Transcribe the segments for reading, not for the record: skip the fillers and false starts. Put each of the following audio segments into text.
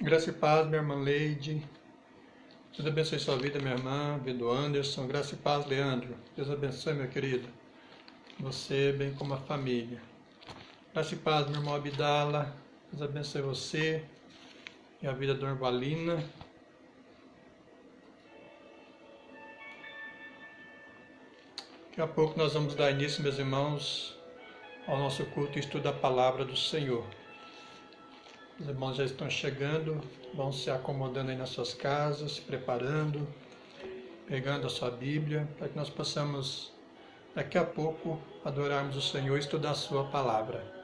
Graça e paz, minha irmã Leide. Deus abençoe sua vida, minha irmã, vida do Anderson. Graça e paz, Leandro. Deus abençoe, meu querido. Você, bem como a família. Graça e paz, meu irmão Abdala. Deus abençoe você e a vida do Orvalina. Daqui a pouco nós vamos dar início, meus irmãos, ao nosso culto e estudo da palavra do Senhor. Os irmãos já estão chegando, vão se acomodando aí nas suas casas, se preparando, pegando a sua Bíblia, para que nós possamos, daqui a pouco, adorarmos o Senhor e estudar a sua palavra.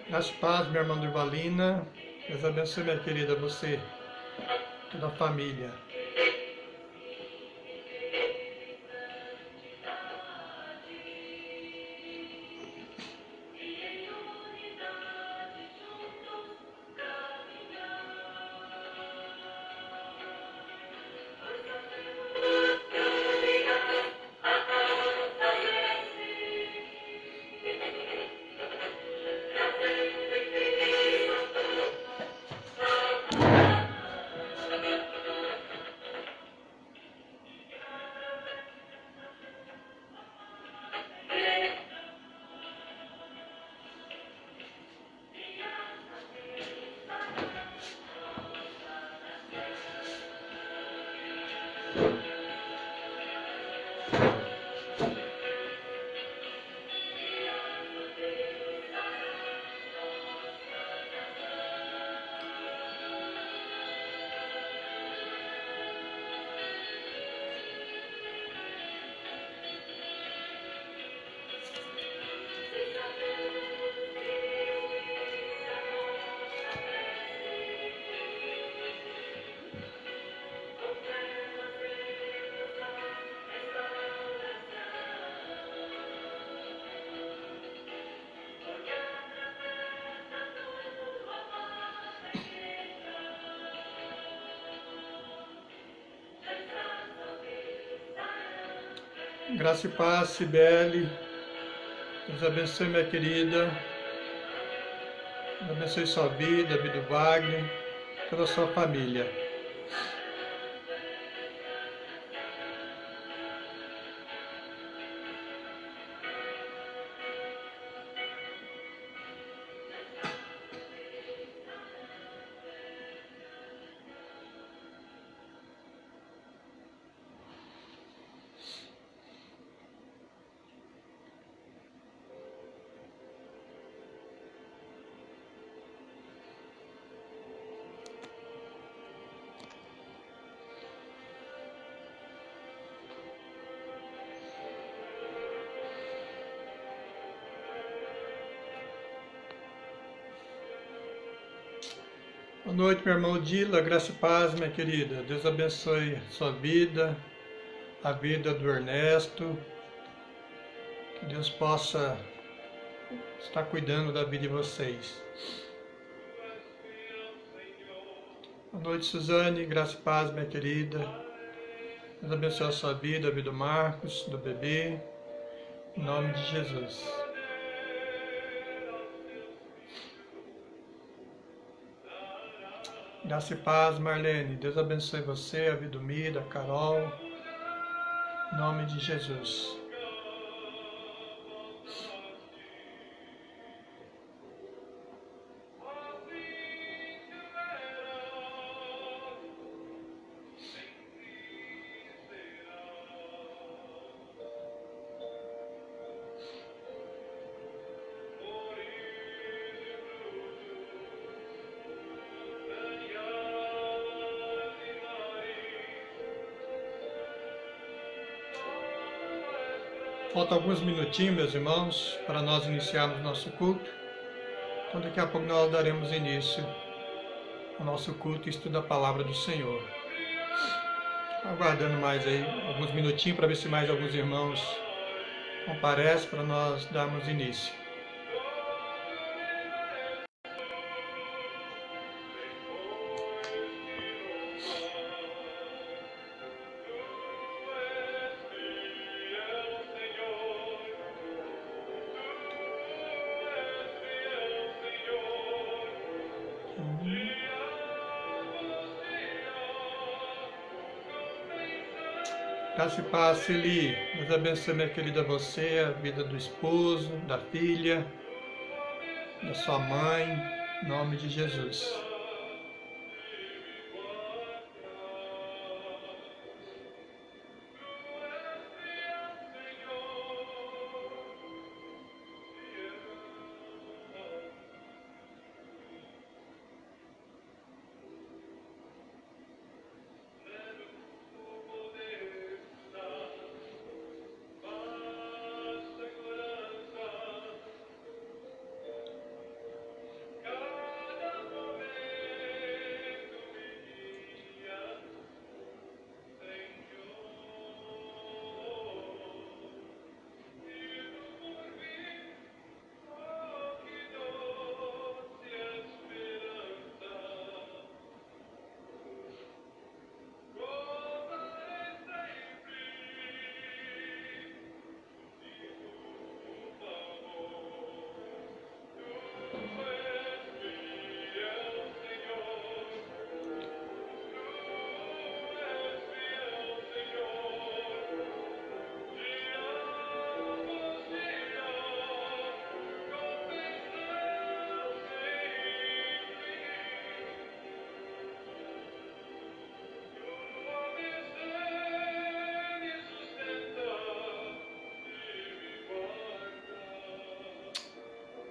Graças e paz, minha irmã Durvalina. Deus abençoe, minha querida, você, toda a família. Graça e paz, Cibele. Deus abençoe, minha querida. Deus abençoe sua vida, a vida do Wagner, toda a sua família. Boa noite, meu irmão Dila, graça e paz, minha querida. Deus abençoe sua vida, a vida do Ernesto. Que Deus possa estar cuidando da vida de vocês. Boa noite, Suzane, graça e paz, minha querida. Deus abençoe a sua vida, a vida do Marcos, do bebê. Em nome de Jesus. Graça e paz, Marlene. Deus abençoe você, a Vidomida, a Carol. Em nome de Jesus. Faltam alguns minutinhos, meus irmãos, para nós iniciarmos nosso culto. Então daqui a pouco nós daremos início ao nosso culto e estudo da palavra do Senhor. Aguardando mais aí alguns minutinhos para ver se mais alguns irmãos comparecem para nós darmos início. Graça e paz, Celi. Deus abençoe, minha querida, você, a vida do esposo, da filha, da sua mãe, em nome de Jesus.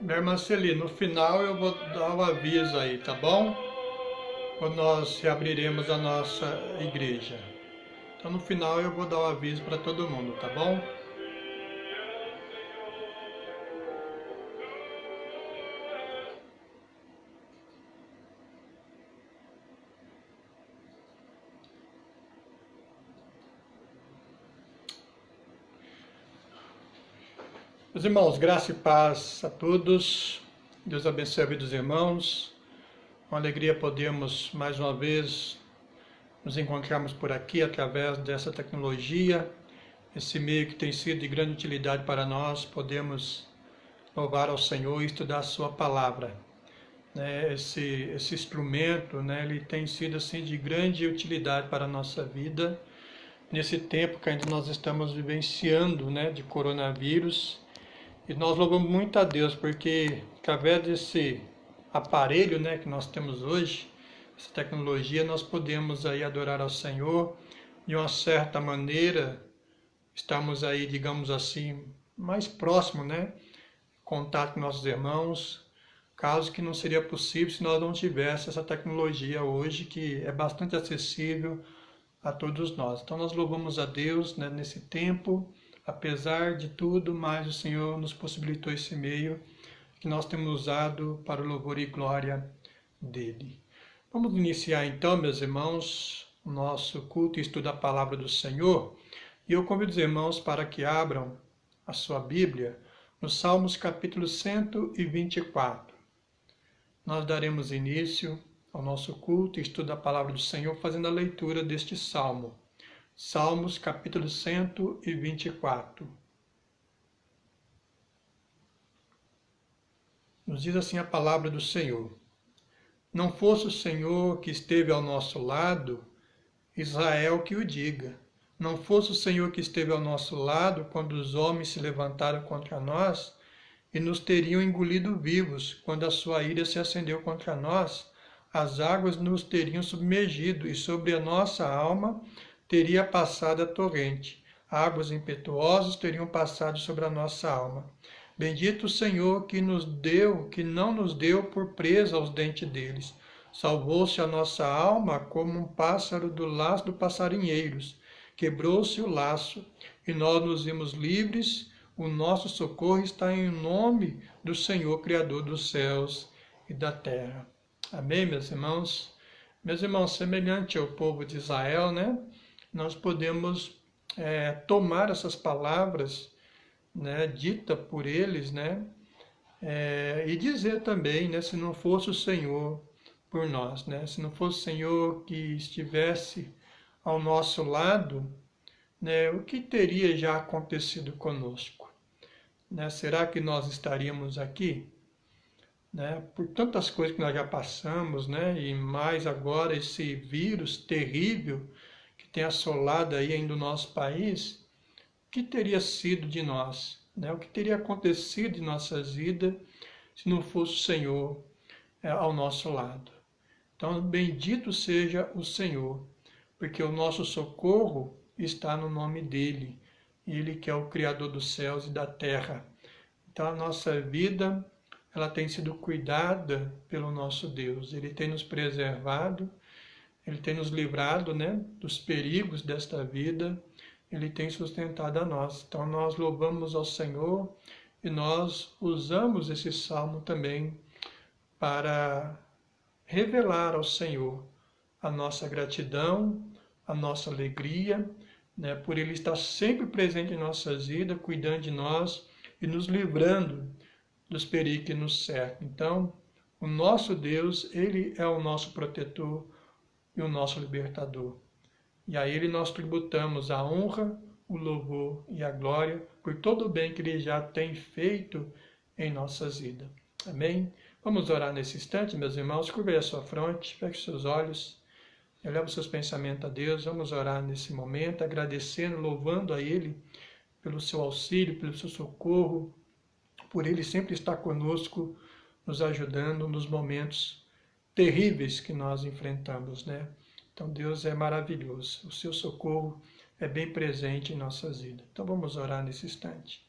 Minha irmã Celi, no final eu vou dar o aviso aí, tá bom? Quando nós reabriremos a nossa igreja. Então no final eu vou dar o aviso para todo mundo, tá bom? Meus irmãos, graça e paz a todos. Deus abençoe a vida dos irmãos. Com alegria podemos mais uma vez nos encontrarmos por aqui através dessa tecnologia, esse meio que tem sido de grande utilidade para nós. Podemos louvar ao Senhor e estudar a sua palavra. Esse instrumento, ele tem sido assim de grande utilidade para a nossa vida. Nesse tempo que ainda nós estamos vivenciando, de coronavírus. E nós louvamos muito a Deus, porque através desse aparelho, que nós temos hoje, essa tecnologia, nós podemos aí adorar ao Senhor. De uma certa maneira, estamos aí, digamos assim, mais próximo, contato com nossos irmãos, caso que não seria possível se nós não tivéssemos essa tecnologia hoje, que é bastante acessível a todos nós. Então nós louvamos a Deus nesse tempo. Apesar de tudo, mas o Senhor nos possibilitou esse meio que nós temos usado para o louvor e glória dEle. Vamos iniciar então, meus irmãos, o nosso culto e estudo da palavra do Senhor. E eu convido os irmãos para que abram a sua Bíblia no Salmos capítulo 124. Nós daremos início ao nosso culto e estudo da palavra do Senhor fazendo a leitura deste salmo. Salmos capítulo 124. Nos diz assim a palavra do Senhor: não fosse o Senhor que esteve ao nosso lado, Israel que o diga. Não fosse o Senhor que esteve ao nosso lado quando os homens se levantaram contra nós e nos teriam engolido vivos, quando a sua ira se acendeu contra nós, as águas nos teriam submergido e sobre a nossa alma teria passado a torrente. Águas impetuosas teriam passado sobre a nossa alma. Bendito o Senhor que não nos deu por presa aos dentes deles. Salvou-se a nossa alma como um pássaro do laço do passarinheiros. Quebrou-se o laço e nós nos vimos livres. O nosso socorro está em nome do Senhor, Criador dos céus e da terra. Amém, meus irmãos? Meus irmãos, semelhante ao povo de Israel, né? Nós podemos tomar essas palavras, né, dita por eles, né, e dizer também, né, se não fosse o Senhor por nós, né, se não fosse o Senhor que estivesse ao nosso lado, né, o que teria já acontecido conosco? Né? Será que nós estaríamos aqui? Né? Por tantas coisas que nós já passamos, né, e mais agora esse vírus terrível que tem assolado aí ainda o nosso país, o que teria sido de nós? Né? O que teria acontecido em nossas vidas se não fosse o Senhor ao nosso lado? Então, bendito seja o Senhor, porque o nosso socorro está no nome dEle, Ele que é o Criador dos céus e da terra. Então, a nossa vida, ela tem sido cuidada pelo nosso Deus. Ele tem nos preservado, Ele tem nos livrado, né, dos perigos desta vida, Ele tem sustentado a nós. Então nós louvamos ao Senhor e nós usamos esse salmo também para revelar ao Senhor a nossa gratidão, a nossa alegria, né, por Ele estar sempre presente em nossas vidas, cuidando de nós e nos livrando dos perigos que nos cercam. Então, o nosso Deus, Ele é o nosso protetor e o nosso libertador. E a Ele nós tributamos a honra, o louvor e a glória por todo o bem que Ele já tem feito em nossas vidas. Amém? Vamos orar nesse instante, meus irmãos. Curve a sua fronte, feche seus olhos, eleva os seus pensamentos a Deus. Vamos orar nesse momento, agradecendo, louvando a Ele pelo seu auxílio, pelo seu socorro, por Ele sempre estar conosco, nos ajudando nos momentos terríveis que nós enfrentamos, né? Então Deus é maravilhoso, o seu socorro é bem presente em nossas vidas. Então vamos orar nesse instante.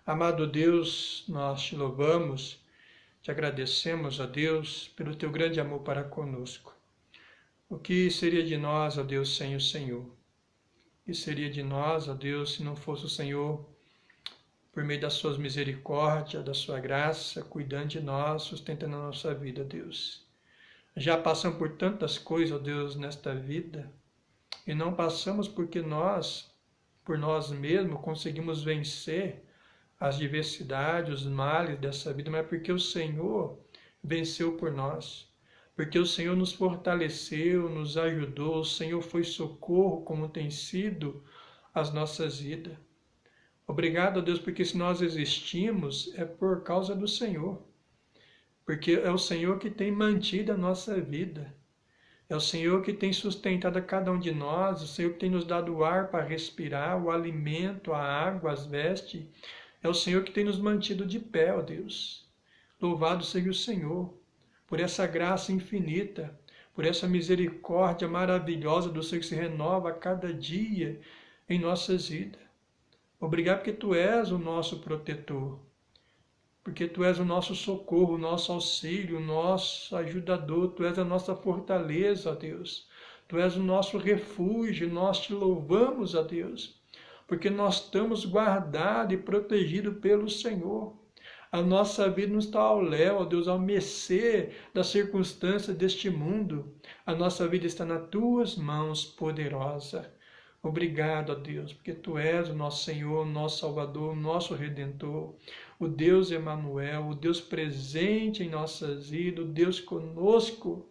Amado Deus, nós te louvamos, te agradecemos, ó Deus, pelo teu grande amor para conosco. O que seria de nós, ó Deus, sem o Senhor? O que seria de nós, ó Deus, se não fosse o Senhor, por meio das suas misericórdias, da sua graça, cuidando de nós, sustentando a nossa vida, Deus? Já passamos por tantas coisas, ó Deus, nesta vida, e não passamos porque nós, por nós mesmos, conseguimos vencer as diversidades, os males dessa vida, mas porque o Senhor venceu por nós, porque o Senhor nos fortaleceu, nos ajudou, o Senhor foi socorro, como tem sido as nossas vidas. Obrigado, ó Deus, porque se nós existimos, é por causa do Senhor. Porque é o Senhor que tem mantido a nossa vida. É o Senhor que tem sustentado a cada um de nós, o Senhor que tem nos dado o ar para respirar, o alimento, a água, as vestes. É o Senhor que tem nos mantido de pé, ó Deus. Louvado seja o Senhor por essa graça infinita, por essa misericórdia maravilhosa do Senhor que se renova a cada dia em nossas vidas. Obrigado porque Tu és o nosso protetor. Porque Tu és o nosso socorro, o nosso auxílio, o nosso ajudador, Tu és a nossa fortaleza, ó Deus. Tu és o nosso refúgio, nós Te louvamos, ó Deus, porque nós estamos guardados e protegidos pelo Senhor. A nossa vida não está ao léu, ó Deus, ao mercê das circunstâncias deste mundo. A nossa vida está nas Tuas mãos poderosas. Obrigado, ó Deus, porque Tu és o nosso Senhor, o nosso Salvador, o nosso Redentor, o Deus Emanuel, o Deus presente em nossas vidas, o Deus conosco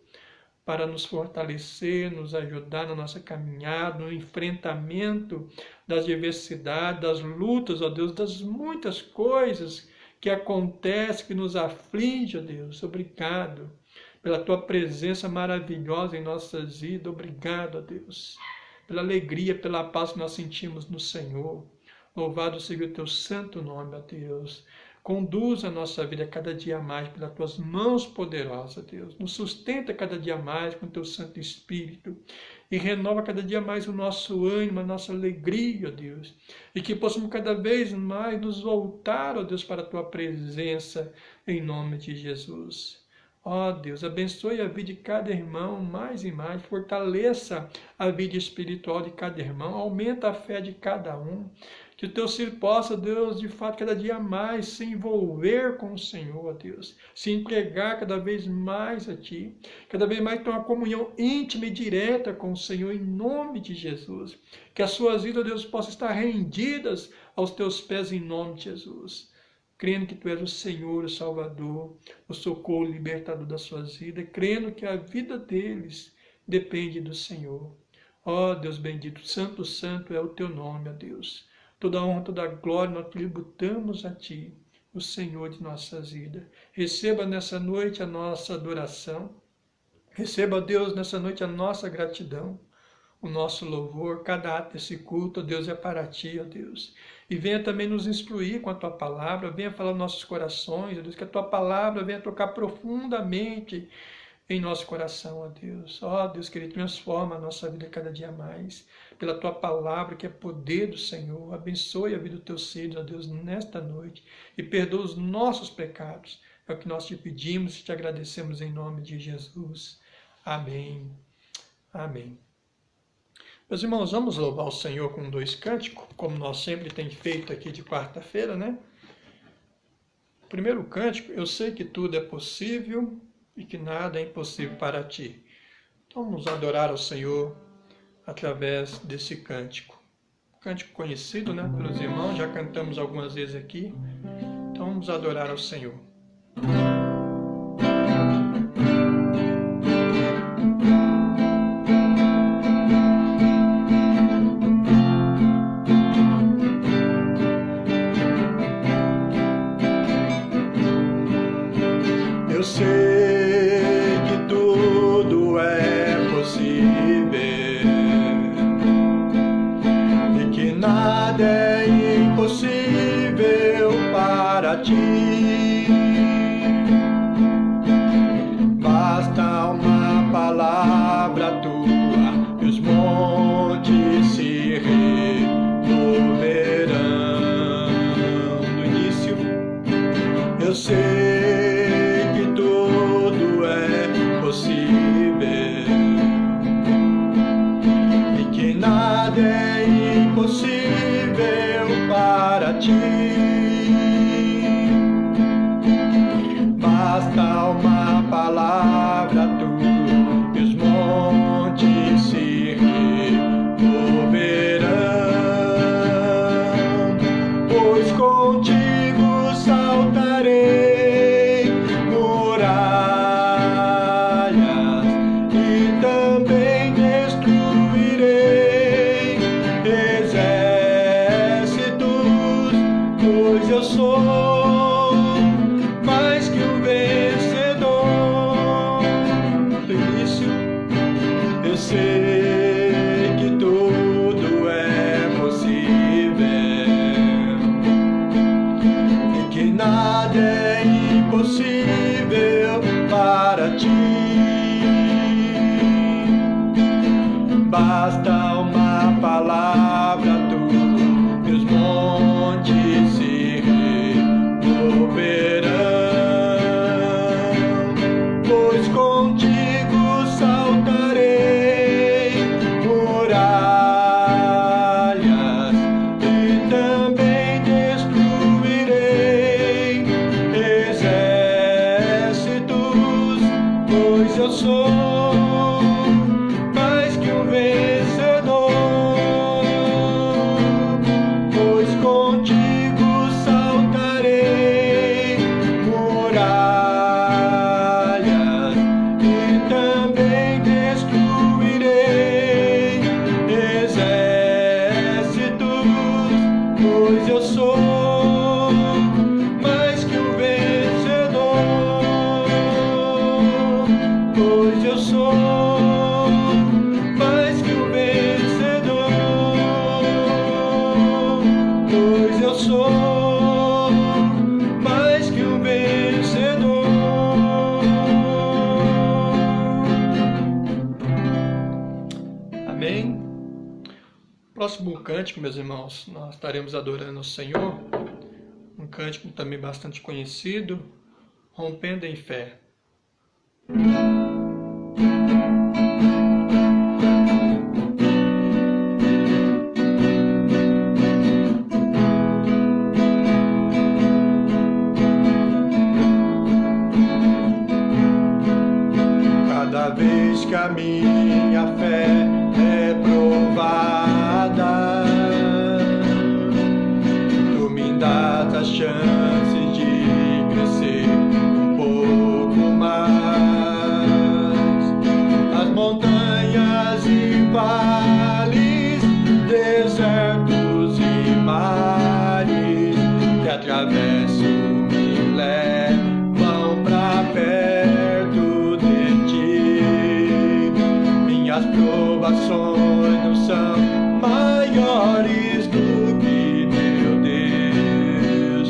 para nos fortalecer, nos ajudar na nossa caminhada, no enfrentamento das diversidades, das lutas, ó Deus, das muitas coisas que acontecem, que nos afligem, ó Deus. Obrigado. pela Tua presença maravilhosa em nossas vidas. Obrigado, ó Deus, pela alegria, pela paz que nós sentimos no Senhor. Louvado seja o Teu santo nome, ó Deus. Conduz a nossa vida cada dia mais pelas Tuas mãos poderosas, Deus. Nos sustenta cada dia mais com o Teu Santo Espírito e renova cada dia mais o nosso ânimo, a nossa alegria, ó Deus. E que possamos cada vez mais nos voltar, ó Deus, para a Tua presença, em nome de Jesus. Ó Deus, abençoe a vida de cada irmão mais e mais, fortaleça a vida espiritual de cada irmão, aumenta a fé de cada um. Que o Teu filho possa, Deus, de fato, cada dia mais se envolver com o Senhor, ó Deus. Se entregar cada vez mais a Ti. Cada vez mais ter uma comunhão íntima e direta com o Senhor, em nome de Jesus. Que as suas vidas, ó Deus, possam estar rendidas aos Teus pés, em nome de Jesus. Crendo que Tu és o Senhor, o Salvador, o socorro, o libertador das suas vidas. Crendo que a vida deles depende do Senhor. Ó Deus bendito, santo, santo é o Teu nome, ó Deus. Toda a honra, toda a glória nós tributamos a Ti, o Senhor de nossas vidas. Receba nessa noite a nossa adoração. Receba, Deus, nessa noite a nossa gratidão, o nosso louvor. Cada ato desse culto, ó Deus, é para Ti, ó Deus. E venha também nos instruir com a Tua palavra, venha falar nos nossos corações, ó Deus, que a Tua palavra venha tocar profundamente em nosso coração, ó Deus. Ó Deus, que Ele transforma a nossa vida cada dia mais, pela Tua palavra, que é poder do Senhor. Abençoe a vida dos Teus filhos, ó Deus, nesta noite, e perdoa os nossos pecados. É o que nós Te pedimos e Te agradecemos em nome de Jesus. Amém. Amém. Meus irmãos, vamos louvar o Senhor com 2 cânticos, como nós sempre temos feito aqui de quarta-feira, né? O primeiro cântico, eu sei que tudo é possível e que nada é impossível para Ti. Então vamos adorar ao Senhor através desse cântico. Cântico conhecido, né, pelos irmãos, já cantamos algumas vezes aqui. Então vamos adorar ao Senhor. Eu sei que tudo é possível e que nada é impossível para Ti. Basta uma palavra Tua e os montes se removerão. No início, eu sei e que nada é impossível para Ti. Basta uma palavra Tua e os montes se removerão, pois contigo saltarei eu sou mais que um vencedor. Do início, eu sei que tudo é possível e que nada é impossível para Ti. Basta uma palavra Tua e os montes se verão, pois contigo saltarei muralhas e também destruirei exércitos, pois eu sou mais que um vencedor, pois contigo eu sou mais que um vencedor. próximo cântico, meus irmãos, nós estaremos adorando o Senhor, um cântico também bastante conhecido, Rompendo em Fé. Cada vez que a minha fé é provada, tu me dás a chance de crescer um pouco mais. As montanhas e vales, desertos e mares que atravesso me levam pra perto de ti. Minhas provações não são maiores do que meu Deus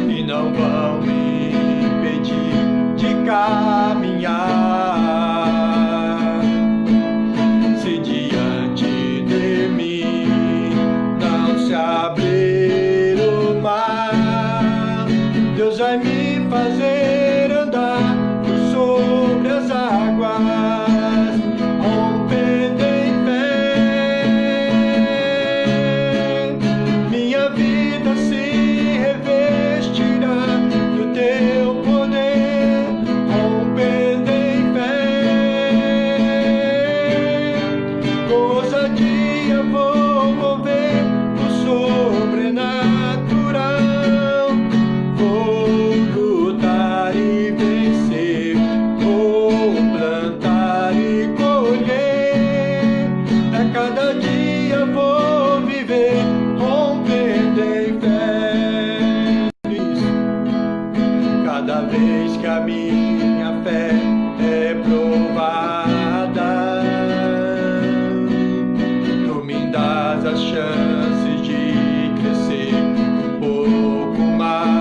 e não vão me impedir de caminhar. Se diante de mim não se abrir o mar, Deus vai me fazer andar por sobre as águas, rompendo em fé. Minha vida se revestirá do teu poder, rompendo em fé. Com ousadia vou mover o sobrenatural, vou lutar e vencer, vou plantar e colher. A cada dia vou viver rompendo em fé. Cada vez que a minha fé é provada, tu me dás as chances de crescer um pouco mais.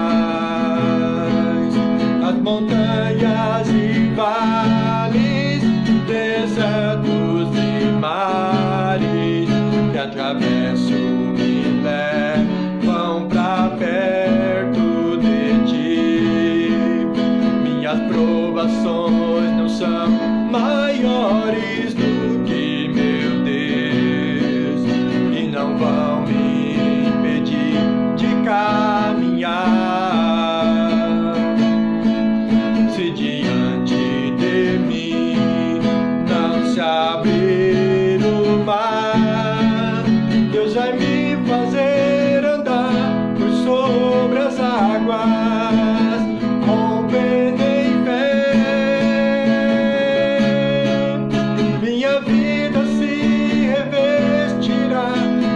As montanhas e vales, desertos e mares que atravesso me levam pra perto de ti. Minhas provações não são maiores do que meu Deus e não vão me impedir de caminhar. Se diante de mim não se abrir o mar, Deus vai me fazer andar por sobre as águas, rompendo em fé. Minha vida se revestirá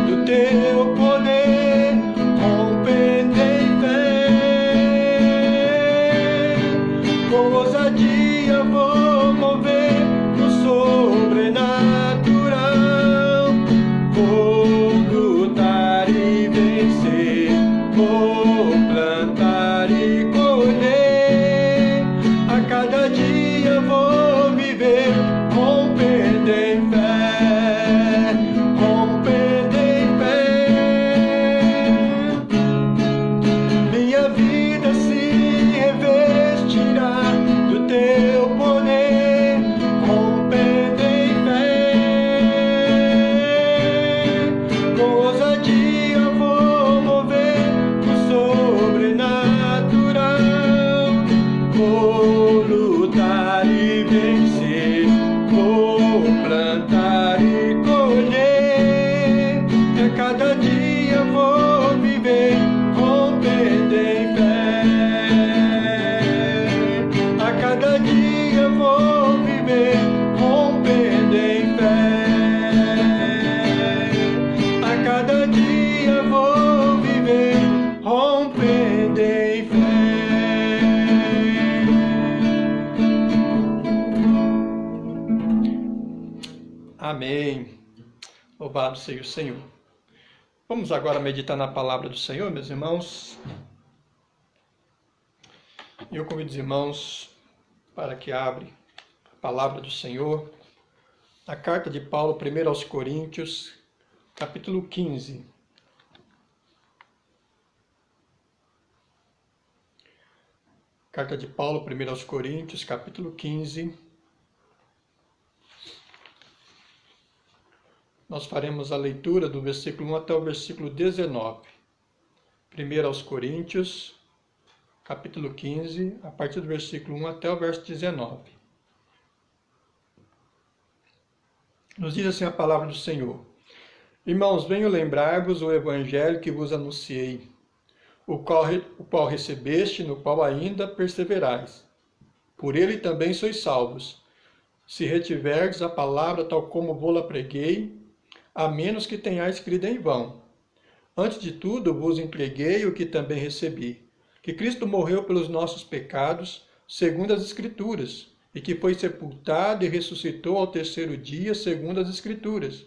do teu poder, rompendo em fé. Com ousadia vou mover o sobrenatural, vou lutar e vencer, vou plantar e colher. A cada dia vou viver rompendo em fé, rompendo em fé. Minha vida se revestirá do teu poder, rompendo em fé. Com ousadia vou mover o sobrenatural, vou lutar e vencer, vou plantar e colher. A cada dia vou viver rompendo em fé. A cada dia vou viver rompendo em fé. A cada dia vou viver rompendo em fé. Amém. Louvado seja o Senhor. Vamos agora meditar na palavra do Senhor, meus irmãos. E eu convido os irmãos para que abrem a palavra do Senhor, a carta de Paulo, 1 aos Coríntios, capítulo 15. Carta de Paulo, 1 aos Coríntios, capítulo 15. Nós faremos a leitura do versículo 1 até o versículo 19. 1 aos Coríntios, capítulo 15, a partir do versículo 1 até o verso 19. Nos diz assim a palavra do Senhor: Irmãos, venho lembrar-vos o evangelho que vos anunciei, o qual recebeste, no qual ainda perseverais. Por ele também sois salvos, se retiverdes a palavra tal como vou-la preguei, a menos que tenhais crido em vão. Antes de tudo vos entreguei o que também recebi, que Cristo morreu pelos nossos pecados, segundo as Escrituras, e que foi sepultado e ressuscitou ao terceiro dia, segundo as Escrituras.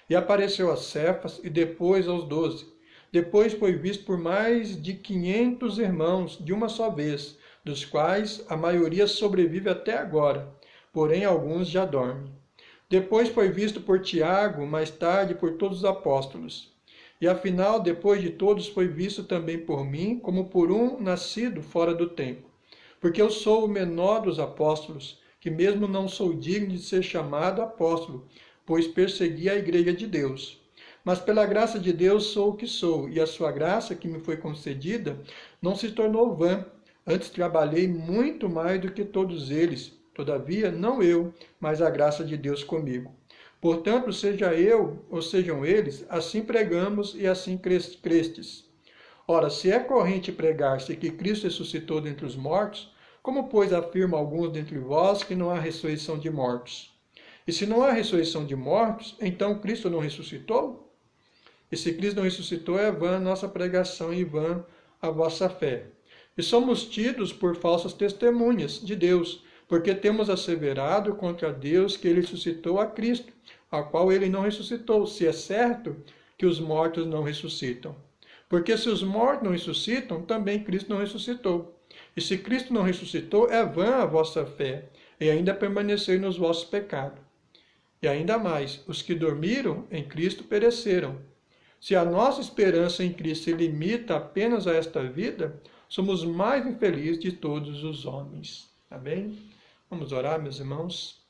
E apareceu a Cefas e depois aos 12. Depois foi visto por mais de 500 irmãos de uma só vez, dos quais a maioria sobrevive até agora, porém alguns já dormem. Depois foi visto por Tiago, mais tarde por todos os apóstolos. E afinal, depois de todos, foi visto também por mim, como por um nascido fora do tempo. Porque eu sou o menor dos apóstolos, que mesmo não sou digno de ser chamado apóstolo, pois persegui a igreja de Deus. Mas pela graça de Deus sou o que sou, e a sua graça que me foi concedida não se tornou vã. Antes trabalhei muito mais do que todos eles. Todavia, não eu, mas a graça de Deus comigo. Portanto, seja eu ou sejam eles, assim pregamos e assim crestes. Ora, se é corrente pregar-se que Cristo ressuscitou dentre os mortos, como, pois, afirmam alguns dentre vós que não há ressurreição de mortos? E se não há ressurreição de mortos, então Cristo não ressuscitou? E se Cristo não ressuscitou, é vã a nossa pregação e vã a vossa fé. E somos tidos por falsas testemunhas de Deus, porque temos asseverado contra Deus que ele ressuscitou a Cristo, a qual ele não ressuscitou, se é certo que os mortos não ressuscitam. Porque se os mortos não ressuscitam, também Cristo não ressuscitou. E se Cristo não ressuscitou, é vã a vossa fé, e ainda permanecei nos vossos pecados. E ainda mais, os que dormiram em Cristo pereceram. Se a nossa esperança em Cristo se limita apenas a esta vida, somos mais infelizes de todos os homens. Amém? Vamos orar, meus irmãos.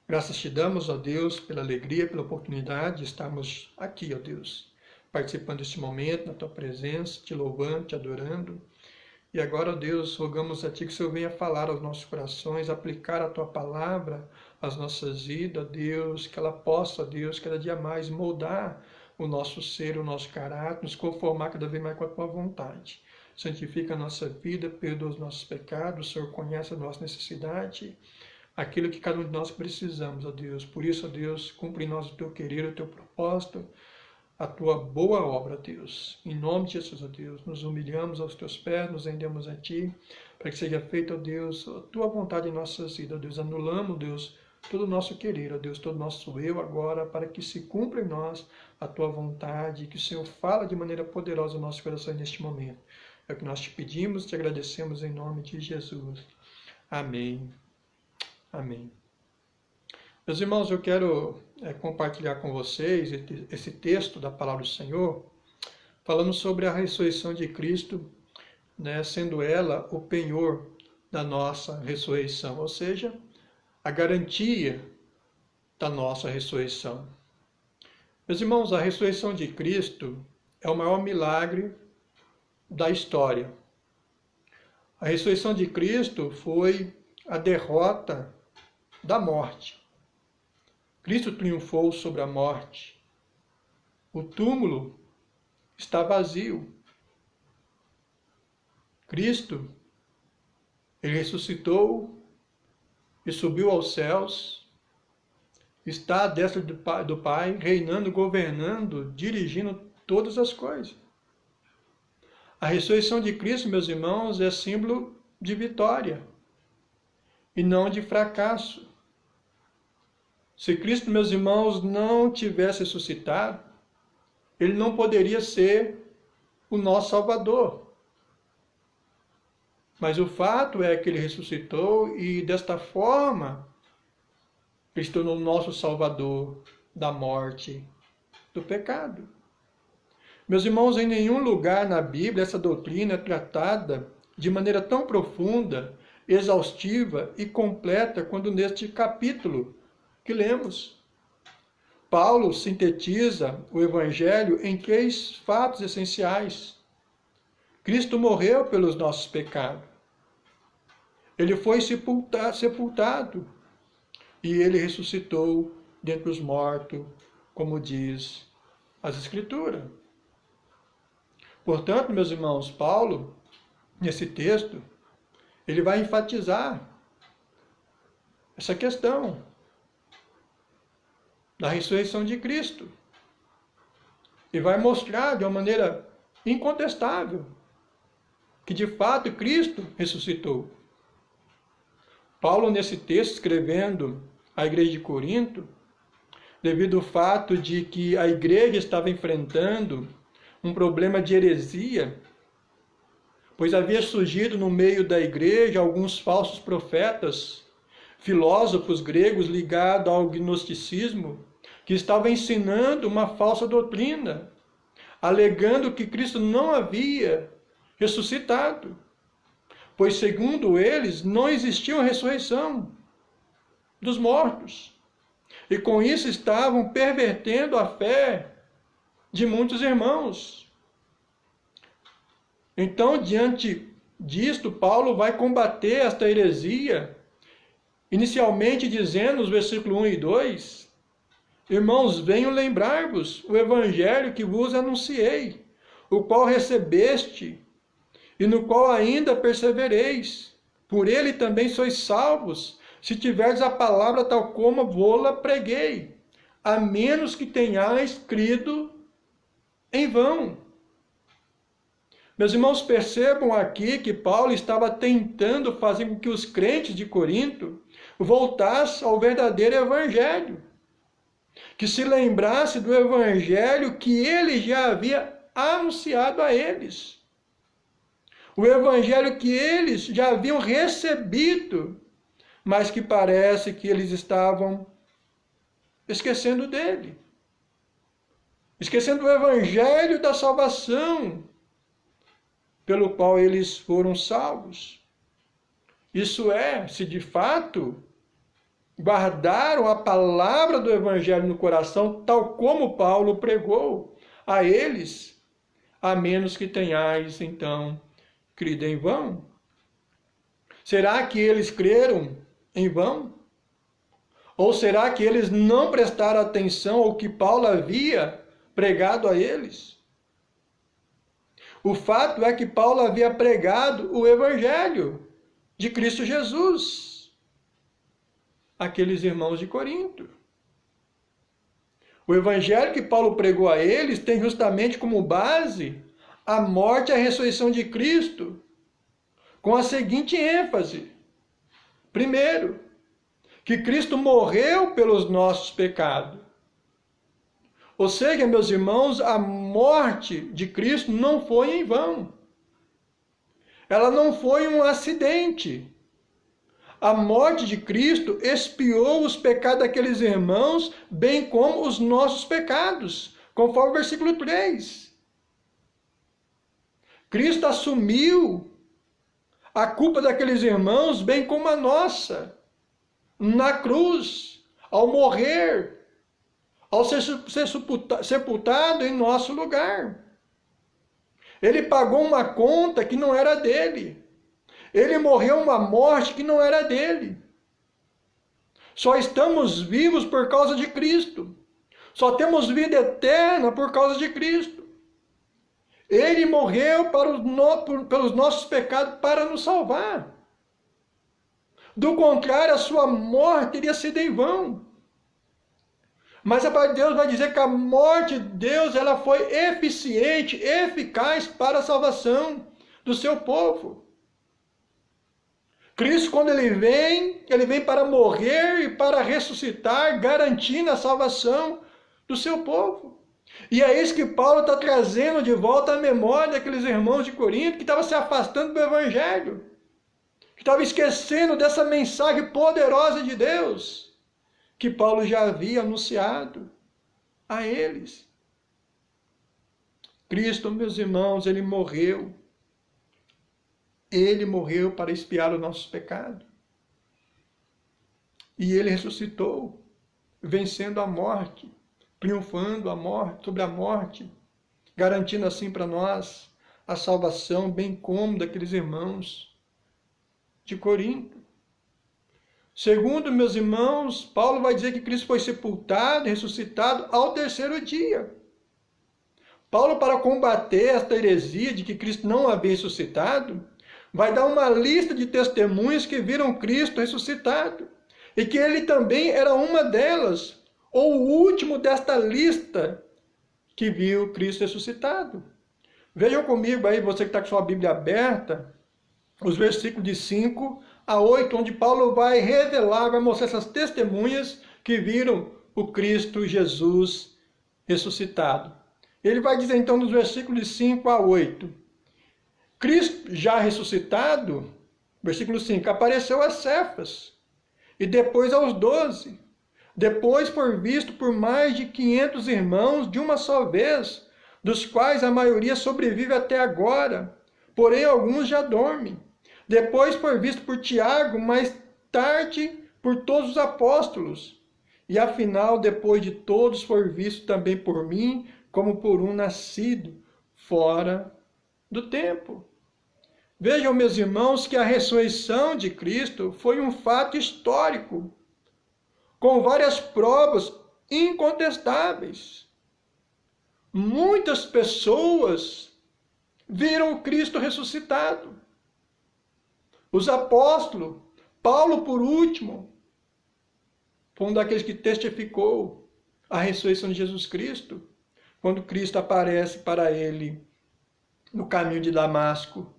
Graças te damos, ó Deus, pela alegria, pela oportunidade de estarmos aqui, ó Deus, participando deste momento, na tua presença, te louvando, te adorando. E agora, ó Deus, rogamos a ti que o Senhor venha falar aos nossos corações, aplicar a tua palavra às nossas vidas, ó Deus, que ela possa, ó Deus, cada dia mais moldar o nosso ser, o nosso caráter, nos conformar cada vez mais com a tua vontade. Santifica a nossa vida, perdoa os nossos pecados, o Senhor conhece a nossa necessidade, aquilo que cada um de nós precisamos, ó Deus. Por isso, ó Deus, cumpre em nós o teu querer, o teu propósito, a tua boa obra, Deus. Em nome de Jesus, ó Deus, nos humilhamos aos teus pés, nos rendemos a ti, para que seja feita, ó Deus, a tua vontade em nossas vidas, ó Deus. Anulamos, Deus, todo o nosso querer, ó Deus, todo o nosso eu agora, para que se cumpra em nós a tua vontade, que o Senhor fala de maneira poderosa no nosso coração neste momento. É o que nós te pedimos, te agradecemos em nome de Jesus. Amém. Amém. Meus irmãos, eu quero compartilhar com vocês esse texto da palavra do Senhor, falando sobre a ressurreição de Cristo, né, sendo ela o penhor da nossa ressurreição, ou seja, a garantia da nossa ressurreição. Meus irmãos, a ressurreição de Cristo é o maior milagre da história. A ressurreição de Cristo foi a derrota da morte. Cristo triunfou sobre a morte. O túmulo está vazio. Cristo, ele ressuscitou e subiu aos céus, está à destra do Pai, reinando, governando, dirigindo todas as coisas. A ressurreição de Cristo, meus irmãos, é símbolo de vitória e não de fracasso. Se Cristo, meus irmãos, não tivesse ressuscitado, ele não poderia ser o nosso Salvador. Mas o fato é que ele ressuscitou e desta forma ele se tornou o nosso Salvador da morte, do pecado. Meus irmãos, em nenhum lugar na Bíblia essa doutrina é tratada de maneira tão profunda, exaustiva e completa quanto neste capítulo que lemos. Paulo sintetiza o Evangelho em 3 fatos essenciais. Cristo morreu pelos nossos pecados. Ele foi sepultado e ele ressuscitou dentre os mortos, como diz as Escrituras. Portanto, meus irmãos, Paulo, nesse texto, ele vai enfatizar essa questão da ressurreição de Cristo. E vai mostrar de uma maneira incontestável que de fato Cristo ressuscitou. Paulo, nesse texto, escrevendo à igreja de Corinto, devido ao fato de que a igreja estava enfrentando um problema de heresia, pois havia surgido no meio da igreja alguns falsos profetas, filósofos gregos ligados ao gnosticismo, que estavam ensinando uma falsa doutrina, alegando que Cristo não havia ressuscitado, pois segundo eles não existia uma ressurreição dos mortos. E com isso estavam pervertendo a fé de muitos irmãos. Então, diante disto, Paulo vai combater esta heresia, inicialmente dizendo nos versículos 1 e 2, irmãos, venho lembrar-vos o evangelho que vos anunciei, o qual recebeste e no qual ainda persevereis. Por ele também sois salvos, se tiverdes a palavra tal como vou-la preguei, a menos que tenhais crido em vão. Meus irmãos, percebam aqui que Paulo estava tentando fazer com que os crentes de Corinto voltassem ao verdadeiro evangelho, que se lembrasse do evangelho que ele já havia anunciado a eles, o evangelho que eles já haviam recebido, mas que parece que eles estavam esquecendo dele. Esquecendo o evangelho da salvação, pelo qual eles foram salvos. Isso é, se de fato guardaram a palavra do evangelho no coração, tal como Paulo pregou a eles, a menos que tenhais, então, crido em vão. Será que eles creram em vão? Ou será que eles não prestaram atenção ao que Paulo havia pregado a eles? O fato é que Paulo havia pregado o evangelho de Cristo Jesus àqueles irmãos de Corinto. O evangelho que Paulo pregou a eles tem justamente como base a morte e a ressurreição de Cristo, com a seguinte ênfase: primeiro, que Cristo morreu pelos nossos pecados. Ou seja, meus irmãos, a morte de Cristo não foi em vão. Ela não foi um acidente. A morte de Cristo expiou os pecados daqueles irmãos, bem como os nossos pecados, conforme o versículo 3. Cristo assumiu a culpa daqueles irmãos, bem como a nossa, na cruz, ao morrer, ao ser sepultado em nosso lugar. Ele pagou uma conta que não era dele. Ele morreu uma morte que não era dele. Só estamos vivos por causa de Cristo. Só temos vida eterna por causa de Cristo. Ele morreu pelos nossos pecados para nos salvar. Do contrário, a sua morte teria sido em vão. Mas a palavra de Deus vai dizer que a morte de Deus ela foi eficiente, eficaz para a salvação do seu povo. Cristo, quando ele vem para morrer e para ressuscitar, garantindo a salvação do seu povo. E é isso que Paulo está trazendo de volta à memória daqueles irmãos de Corinto que estavam se afastando do evangelho, que estavam esquecendo dessa mensagem poderosa de Deus, que Paulo já havia anunciado a eles. Cristo, meus irmãos, ele morreu. Ele morreu para expiar os nossos pecados. E ele ressuscitou, vencendo a morte, triunfando sobre a morte, garantindo assim para nós a salvação, bem como daqueles irmãos de Corinto. Segundo, meus irmãos, Paulo vai dizer que Cristo foi sepultado e ressuscitado ao terceiro dia. Paulo, para combater esta heresia de que Cristo não havia ressuscitado, vai dar uma lista de testemunhas que viram Cristo ressuscitado. E que ele também era uma delas, ou o último desta lista que viu Cristo ressuscitado. Vejam comigo aí, você que está com sua Bíblia aberta, os versículos de 5 a 8, onde Paulo vai revelar, vai mostrar essas testemunhas que viram o Cristo Jesus ressuscitado. Ele vai dizer então nos versículos de 5 a 8, Cristo já ressuscitado, versículo 5, apareceu a Cefas, e depois aos 12, depois for visto por mais de 500 irmãos de uma só vez, dos quais a maioria sobrevive até agora, porém alguns já dormem. Depois for visto por Tiago, mais tarde por todos os apóstolos. E afinal, depois de todos, for visto também por mim, como por um nascido fora do tempo. Vejam, meus irmãos, que a ressurreição de Cristo foi um fato histórico, com várias provas incontestáveis. Muitas pessoas viram Cristo ressuscitado. Os apóstolos, Paulo por último, foi um daqueles que testificou a ressurreição de Jesus Cristo, quando Cristo aparece para ele no caminho de Damasco,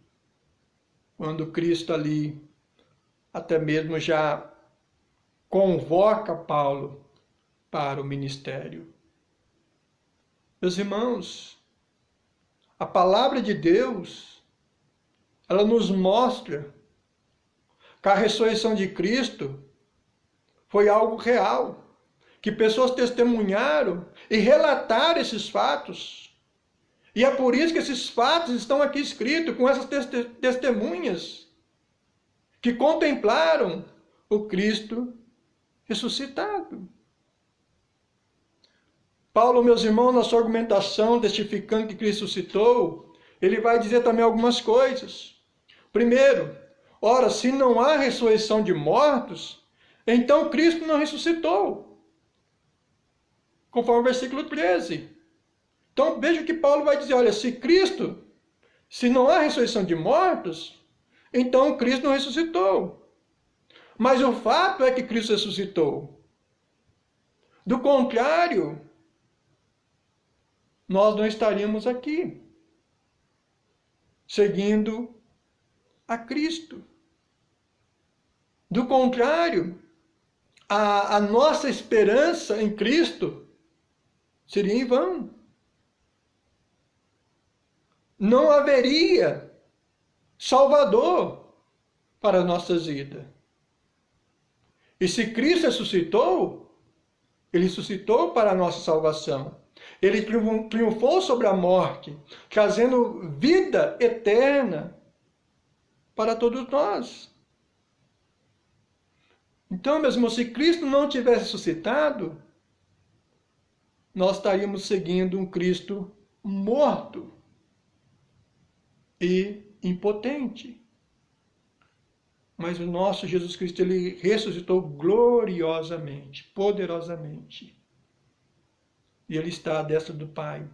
quando Cristo ali até mesmo já convoca Paulo para o ministério. Meus irmãos, a palavra de Deus, ela nos mostra que a ressurreição de Cristo foi algo real, que pessoas testemunharam e relataram esses fatos. E é por isso que esses fatos estão aqui escritos, com essas testemunhas que contemplaram o Cristo ressuscitado. Paulo, meus irmãos, na sua argumentação, testificando que Cristo ressuscitou, ele vai dizer também algumas coisas. Primeiro, ora, se não há ressurreição de mortos, então Cristo não ressuscitou. Conforme o versículo 13. Então veja que Paulo vai dizer, olha, se não há ressurreição de mortos, então Cristo não ressuscitou. Mas o fato é que Cristo ressuscitou. Do contrário, nós não estaríamos aqui, seguindo a Cristo. Do contrário, a nossa esperança em Cristo seria em vão. Não haveria Salvador para as nossas vidas. E se Cristo ressuscitou, ele ressuscitou para a nossa salvação. Ele triunfou sobre a morte, trazendo vida eterna para todos nós. Então, meus irmãos, se Cristo não tivesse ressuscitado, nós estaríamos seguindo um Cristo morto e impotente. Mas o nosso Jesus Cristo, ele ressuscitou gloriosamente, poderosamente. E ele está à destra do Pai,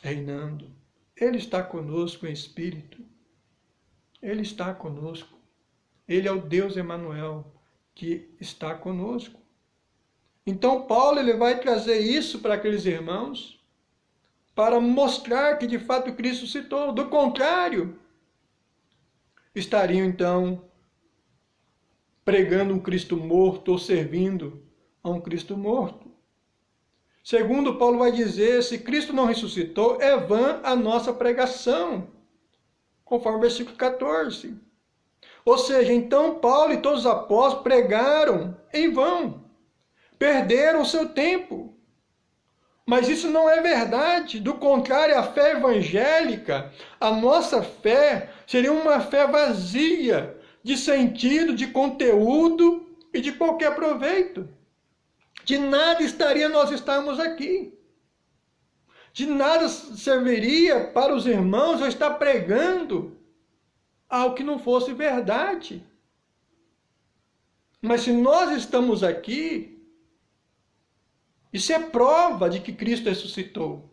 reinando. Ele está conosco em espírito. Ele está conosco. Ele é o Deus Emanuel que está conosco. Então Paulo ele vai trazer isso para aqueles irmãos, para mostrar que de fato Cristo ressuscitou. Do contrário, estariam então pregando um Cristo morto ou servindo a um Cristo morto. Segundo, Paulo vai dizer, se Cristo não ressuscitou, é vã a nossa pregação, conforme o versículo 14. Ou seja, então Paulo e todos os apóstolos pregaram em vão, perderam o seu tempo. Mas isso não é verdade. Do contrário, a fé evangélica, a nossa fé, seria uma fé vazia de sentido, de conteúdo e de qualquer proveito. De nada estaria nós estarmos aqui. De nada serviria para os irmãos eu estar pregando algo que não fosse verdade. Mas se nós estamos aqui, isso é prova de que Cristo ressuscitou.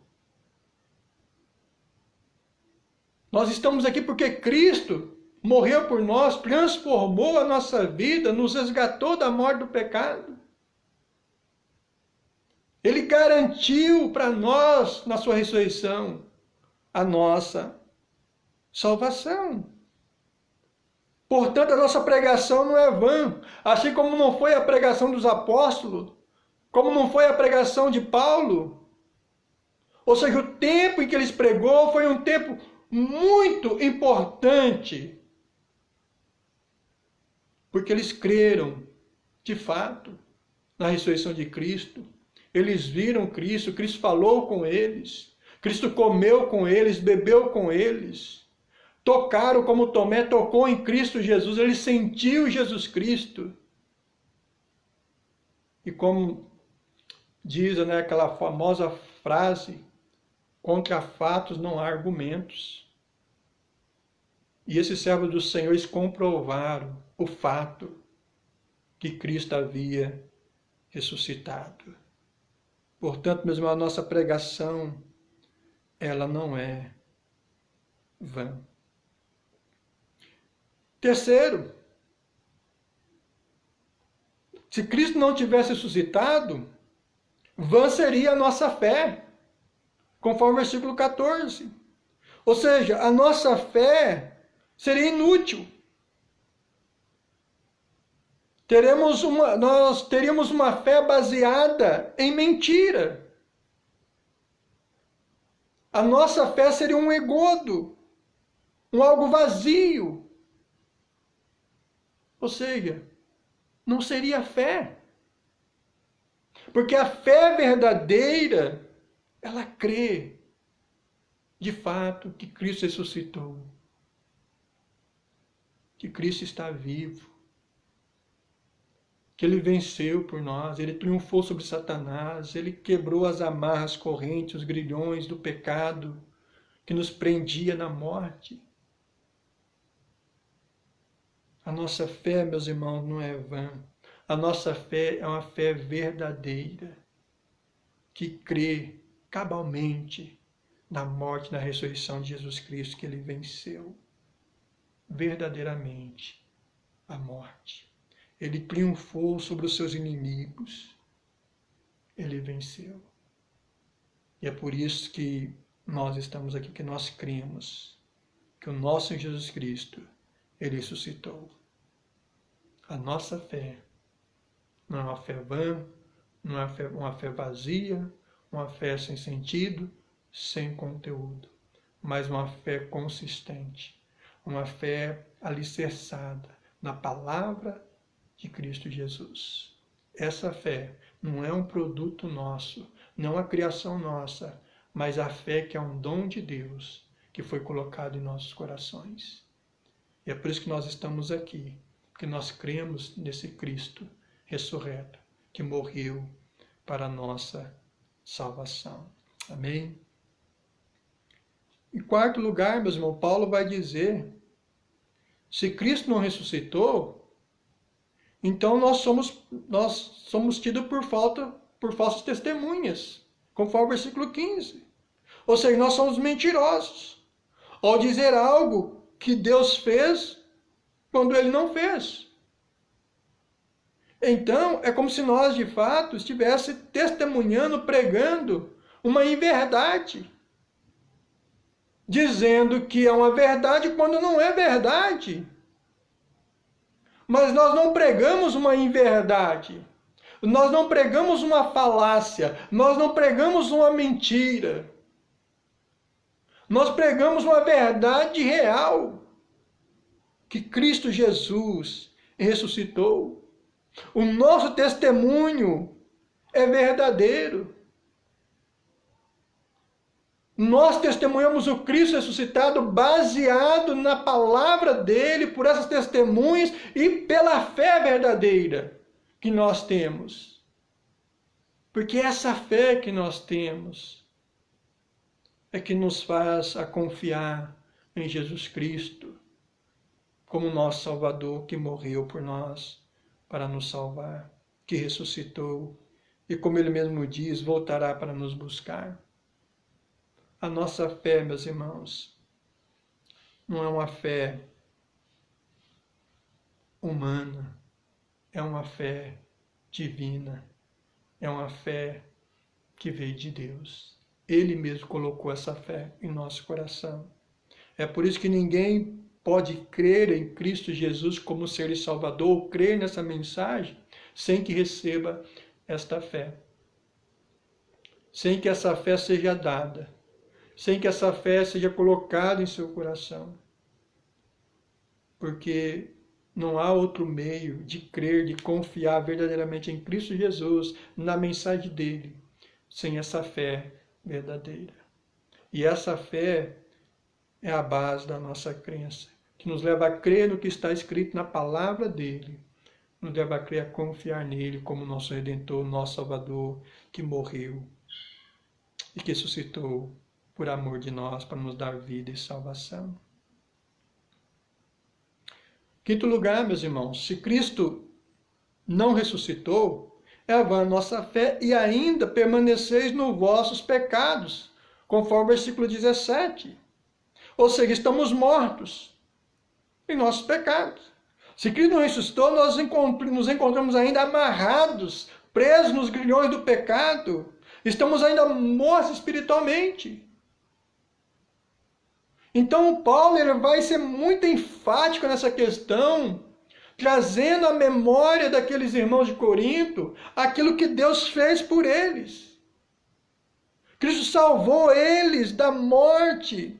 Nós estamos aqui porque Cristo morreu por nós, transformou a nossa vida, nos resgatou da morte do pecado. Ele garantiu para nós, na sua ressurreição, a nossa salvação. Portanto, a nossa pregação não é vã, assim como não foi a pregação dos apóstolos, como não foi a pregação de Paulo. Ou seja, o tempo em que eles pregou foi um tempo muito importante, porque eles creram, de fato, na ressurreição de Cristo. Eles viram Cristo, Cristo falou com eles, Cristo comeu com eles, bebeu com eles. Tocaram como Tomé tocou em Cristo Jesus, ele sentiu Jesus Cristo. E como diz, né, aquela famosa frase, contra fatos não há argumentos. E esses servos do Senhor, eles comprovaram o fato que Cristo havia ressuscitado. Portanto, meus irmãos, a nossa pregação, ela não é vã. Terceiro, se Cristo não tivesse ressuscitado, vã seria a nossa fé, conforme o versículo 14. Ou seja, a nossa fé seria inútil. Nós teríamos uma fé baseada em mentira. A nossa fé seria um engodo, um algo vazio. Ou seja, não seria fé. Porque a fé verdadeira, ela crê, de fato, que Cristo ressuscitou. Que Cristo está vivo. Que Ele venceu por nós, Ele triunfou sobre Satanás, Ele quebrou as amarras, correntes, os grilhões do pecado que nos prendia na morte. A nossa fé, meus irmãos, não é vã. A nossa fé é uma fé verdadeira, que crê cabalmente na morte e na ressurreição de Jesus Cristo, que Ele venceu verdadeiramente a morte. Ele triunfou sobre os seus inimigos. Ele venceu. E é por isso que nós estamos aqui, que nós cremos que o nosso Jesus Cristo, Ele ressuscitou. A nossa fé não é uma fé vã, não é uma fé vazia, uma fé sem sentido, sem conteúdo, mas uma fé consistente, uma fé alicerçada na palavra de Cristo Jesus. Essa fé não é um produto nosso, não é uma criação nossa, mas a fé que é um dom de Deus, que foi colocado em nossos corações. E é por isso que nós estamos aqui, porque nós cremos nesse Cristo ressurreto, que morreu para a nossa salvação. Amém? Em quarto lugar, meus irmãos, Paulo vai dizer, se Cristo não ressuscitou, então nós somos tidos por falsas testemunhas, conforme o versículo 15. Ou seja, nós somos mentirosos ao dizer algo que Deus fez quando Ele não fez. Então, é como se nós, de fato, estivéssemos testemunhando, pregando uma inverdade, dizendo que é uma verdade quando não é verdade. Mas nós não pregamos uma inverdade, nós não pregamos uma falácia, nós não pregamos uma mentira. Nós pregamos uma verdade real, que Cristo Jesus ressuscitou. O nosso testemunho é verdadeiro. Nós testemunhamos o Cristo ressuscitado baseado na palavra dele, por essas testemunhas e pela fé verdadeira que nós temos. Porque essa fé que nós temos é que nos faz a confiar em Jesus Cristo como nosso Salvador, que morreu por nós para nos salvar, que ressuscitou e, como ele mesmo diz, voltará para nos buscar. A nossa fé, meus irmãos, não é uma fé humana, é uma fé divina, é uma fé que veio de Deus. Ele mesmo colocou essa fé em nosso coração. É por isso que ninguém pode crer em Cristo Jesus como Senhor e Salvador, ou crer nessa mensagem, sem que receba esta fé. Sem que essa fé seja dada. Sem que essa fé seja colocada em seu coração. Porque não há outro meio de crer, de confiar verdadeiramente em Cristo Jesus, na mensagem dele, sem essa fé verdadeira. E essa fé é a base da nossa crença, que nos leva a crer no que está escrito na palavra dele, nos leva a crer, a confiar nele como nosso Redentor, nosso Salvador, que morreu e que ressuscitou por amor de nós, para nos dar vida e salvação. Quinto lugar, meus irmãos, se Cristo não ressuscitou, é vã a nossa fé e ainda permaneceis nos vossos pecados, conforme o versículo 17. Ou seja, estamos mortos em nossos pecados. Se Cristo não ressuscitou, nós nos encontramos ainda amarrados, presos nos grilhões do pecado. Estamos ainda mortos espiritualmente. Então Paulo ele vai ser muito enfático nessa questão, trazendo à memória daqueles irmãos de Corinto aquilo que Deus fez por eles. Cristo salvou eles da morte,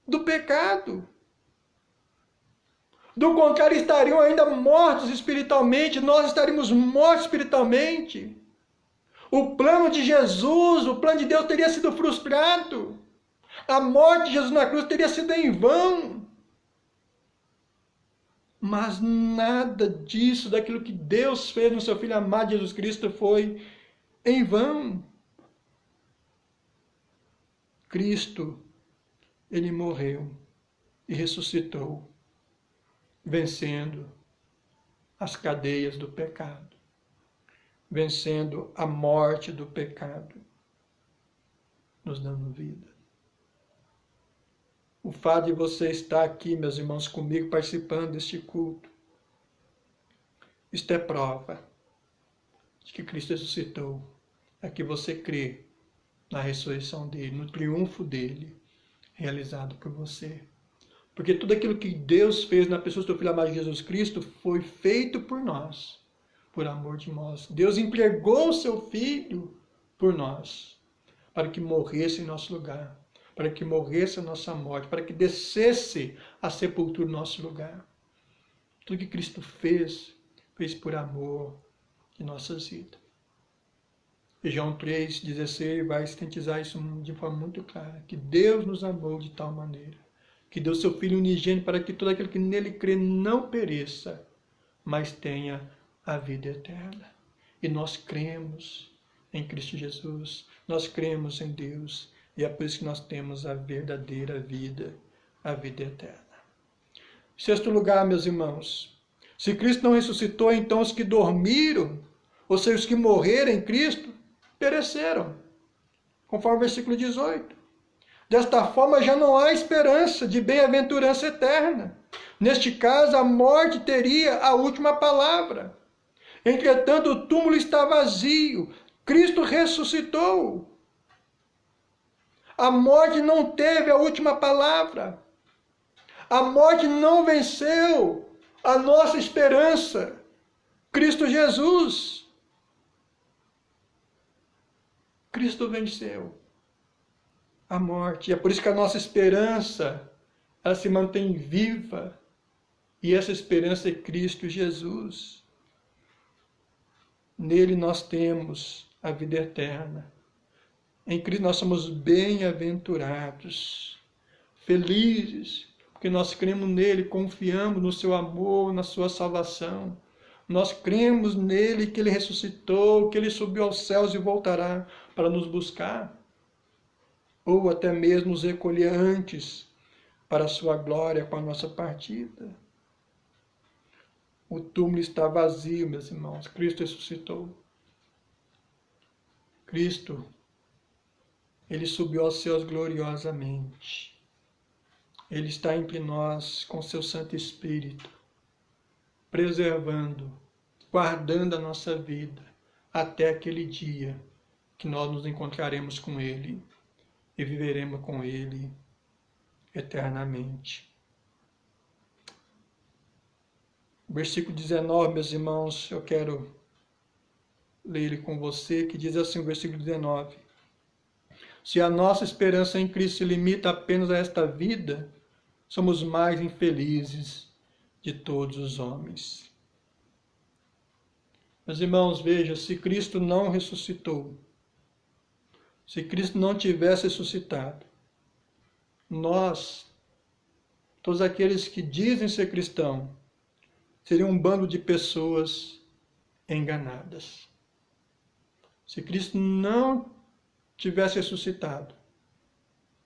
do pecado. Do contrário, estariam ainda mortos espiritualmente, nós estaríamos mortos espiritualmente. O plano de Jesus, o plano de Deus teria sido frustrado. A morte de Jesus na cruz teria sido em vão. Mas nada disso, daquilo que Deus fez no seu Filho amado Jesus Cristo, foi em vão. Cristo, ele morreu e ressuscitou, vencendo as cadeias do pecado, vencendo a morte do pecado, nos dando vida. O fato de você estar aqui, meus irmãos, comigo, participando deste culto, isto é prova de que Cristo ressuscitou. É que você crê na ressurreição dele, no triunfo dele, realizado por você. Porque tudo aquilo que Deus fez na pessoa do seu Filho amado Jesus Cristo foi feito por nós, por amor de nós. Deus entregou o seu Filho por nós, para que morresse em nosso lugar, para que morresse a nossa morte, para que descesse a sepultura em nosso lugar. Tudo que Cristo fez por amor de nossas vidas. E João 3,16 vai sintetizar isso de forma muito clara, que Deus nos amou de tal maneira, que deu seu Filho unigênito para que todo aquele que nele crê não pereça, mas tenha a vida eterna. E nós cremos em Cristo Jesus, nós cremos em Deus, e é por isso que nós temos a verdadeira vida, a vida eterna. Sexto lugar, meus irmãos, se Cristo não ressuscitou, então os que dormiram, ou seja, os que morreram em Cristo, pereceram, conforme o versículo 18. Desta forma já não há esperança de bem-aventurança eterna. Neste caso, a morte teria a última palavra. Entretanto, o túmulo está vazio. Cristo ressuscitou. A morte não teve a última palavra. A morte não venceu a nossa esperança. Cristo Jesus. Cristo venceu a morte. E é por isso que a nossa esperança, ela se mantém viva. E essa esperança é Cristo Jesus. Nele nós temos a vida eterna. Em Cristo nós somos bem-aventurados, felizes, porque nós cremos nele, confiamos no seu amor, na sua salvação. Nós cremos nele, que ele ressuscitou, que ele subiu aos céus e voltará para nos buscar, ou até mesmo nos recolher antes para a sua glória com a nossa partida. O túmulo está vazio, meus irmãos. Cristo ressuscitou. Cristo, ele subiu aos céus gloriosamente. Ele está entre nós com seu Santo Espírito, preservando, guardando a nossa vida até aquele dia que nós nos encontraremos com ele e viveremos com ele eternamente. Versículo 19, meus irmãos, eu quero ler ele com você, que diz assim, versículo 19: se a nossa esperança em Cristo se limita apenas a esta vida, somos mais infelizes de todos os homens. Meus irmãos, veja, se Cristo não ressuscitou, se Cristo não tivesse ressuscitado, nós, todos aqueles que dizem ser cristãos, seriam um bando de pessoas enganadas. Se Cristo não tivesse ressuscitado,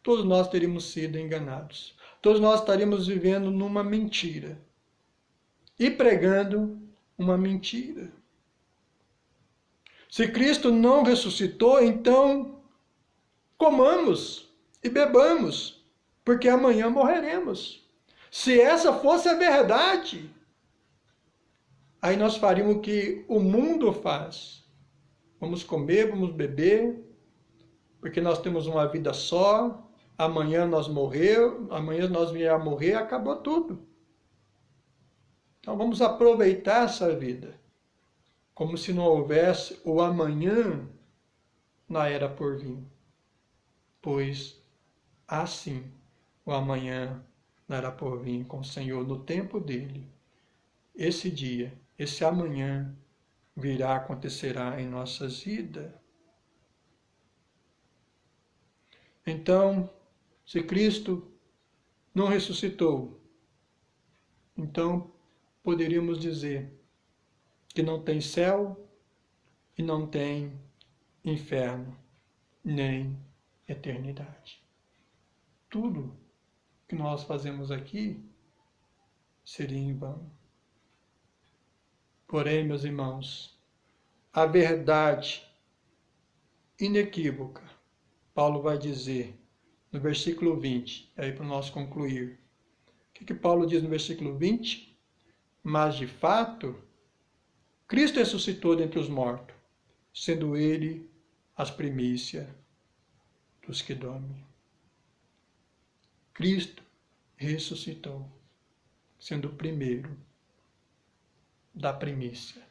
todos nós teríamos sido enganados. Todos nós estaríamos vivendo numa mentira e pregando uma mentira. Se Cristo não ressuscitou, então comamos e bebamos, porque amanhã morreremos. Se essa fosse a verdade, aí nós faríamos o que o mundo faz. Vamos comer, vamos beber, porque nós temos uma vida só, amanhã nós vier a morrer, acabou tudo. Então vamos aproveitar essa vida, como se não houvesse o amanhã na era por vir. Pois assim o amanhã na era por vir com o Senhor no tempo dele. Esse dia, esse amanhã virá, acontecerá em nossas vidas. Então, se Cristo não ressuscitou, então poderíamos dizer que não tem céu e não tem inferno, nem eternidade. Tudo que nós fazemos aqui seria em vão. Porém, meus irmãos, a verdade inequívoca, Paulo vai dizer no versículo 20, aí para nós concluir. O que Paulo diz no versículo 20? Mas de fato, Cristo ressuscitou dentre os mortos, sendo ele as primícias dos que dormem. Cristo ressuscitou, sendo o primeiro da primícia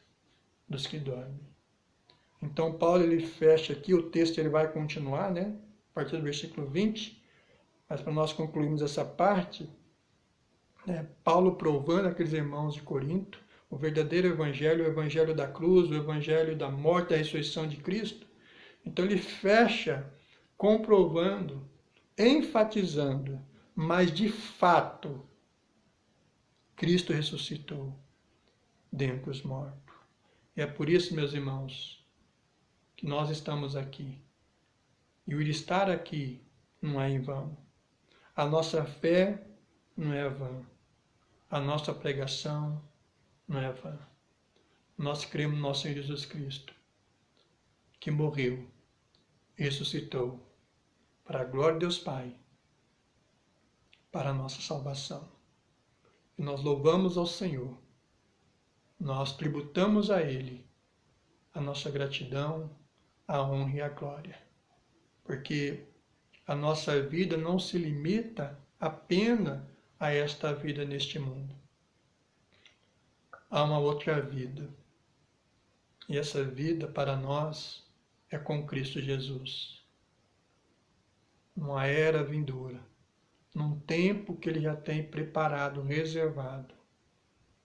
dos que dormem. Então Paulo ele fecha aqui, o texto ele vai continuar, né? A partir do versículo 20, mas para nós concluirmos essa parte, né, Paulo provando aqueles irmãos de Corinto, o verdadeiro evangelho, o evangelho da cruz, o evangelho da morte e da ressurreição de Cristo. Então ele fecha comprovando, enfatizando, mas de fato, Cristo ressuscitou dentre os mortos. E é por isso, meus irmãos, que nós estamos aqui. E o estar aqui não é em vão. A nossa fé não é vã. A nossa pregação não é vã. Nós cremos no nosso Senhor Jesus Cristo, que morreu e ressuscitou para a glória de Deus Pai, para a nossa salvação. E nós louvamos ao Senhor. Nós tributamos a Ele a nossa gratidão, a honra e a glória. Porque a nossa vida não se limita apenas a esta vida neste mundo. Há uma outra vida. E essa vida para nós é com Cristo Jesus. Numa era vindoura. Num tempo que Ele já tem preparado, reservado,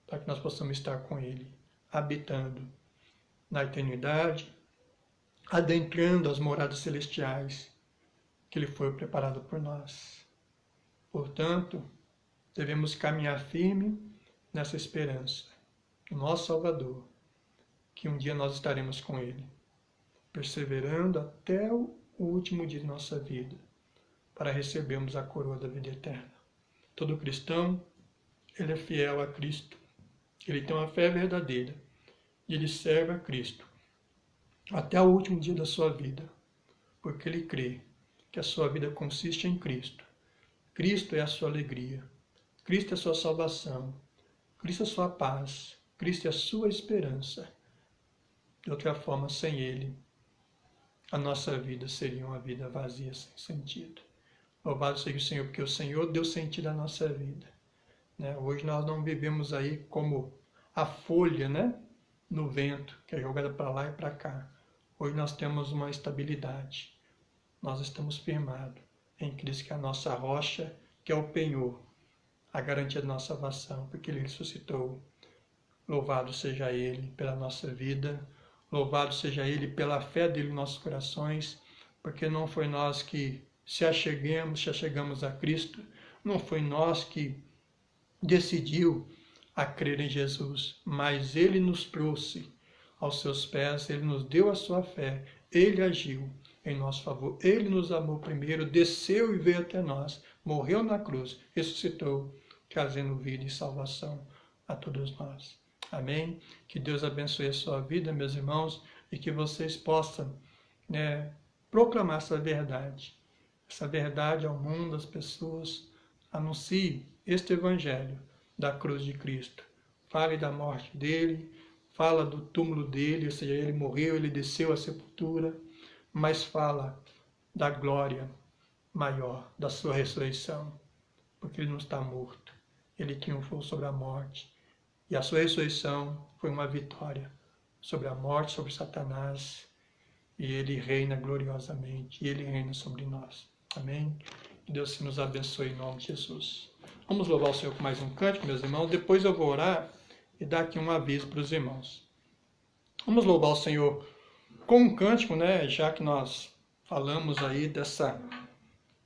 para que nós possamos estar com Ele, habitando na eternidade, adentrando as moradas celestiais que Ele foi preparado por nós. Portanto, devemos caminhar firme nessa esperança do nosso Salvador, que um dia nós estaremos com Ele, perseverando até o último dia de nossa vida, para recebermos a coroa da vida eterna. Todo cristão, ele é fiel a Cristo, ele tem uma fé verdadeira, e ele serve a Cristo até o último dia da sua vida, porque ele crê que a sua vida consiste em Cristo. Cristo é a sua alegria, Cristo é a sua salvação, Cristo é a sua paz, Cristo é a sua esperança. De outra forma, sem Ele, a nossa vida seria uma vida vazia, sem sentido. Louvado seja o Senhor, porque o Senhor deu sentido à nossa vida. Hoje nós não vivemos aí como a folha, no vento, que é jogada para lá e para cá. Hoje nós temos uma estabilidade. Nós estamos firmados em Cristo, que é a nossa rocha, que é o penhor, a garantia da nossa salvação, porque Ele ressuscitou. Louvado seja Ele pela nossa vida, louvado seja Ele pela fé dEle em nossos corações, porque não foi nós que se achegamos a Cristo, não foi nós que decidiu a crer em Jesus, mas Ele nos trouxe aos seus pés, Ele nos deu a sua fé, Ele agiu em nosso favor, Ele nos amou primeiro, desceu e veio até nós, morreu na cruz, ressuscitou, trazendo vida e salvação a todos nós. Amém? Que Deus abençoe a sua vida, meus irmãos, e que vocês possam proclamar essa verdade ao mundo, às pessoas. Anuncie este evangelho da cruz de Cristo. Fale da morte dele, fala do túmulo dele, ou seja, ele morreu, ele desceu à sepultura, mas fala da glória maior, da sua ressurreição, porque ele não está morto, ele triunfou sobre a morte, e a sua ressurreição foi uma vitória sobre a morte, sobre Satanás, e ele reina gloriosamente, e ele reina sobre nós. Amém? Que Deus nos abençoe em nome de Jesus. Vamos louvar o Senhor com mais um cântico, meus irmãos. Depois eu vou orar e dar aqui um aviso para os irmãos. Vamos louvar o Senhor com um cântico, já que nós falamos aí dessa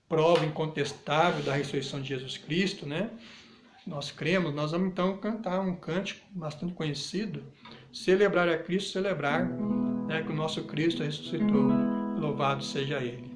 prova incontestável da ressurreição de Jesus Cristo, Nós cremos, nós vamos então cantar um cântico bastante conhecido, celebrar a Cristo, celebrar que o nosso Cristo ressuscitou. Louvado seja Ele.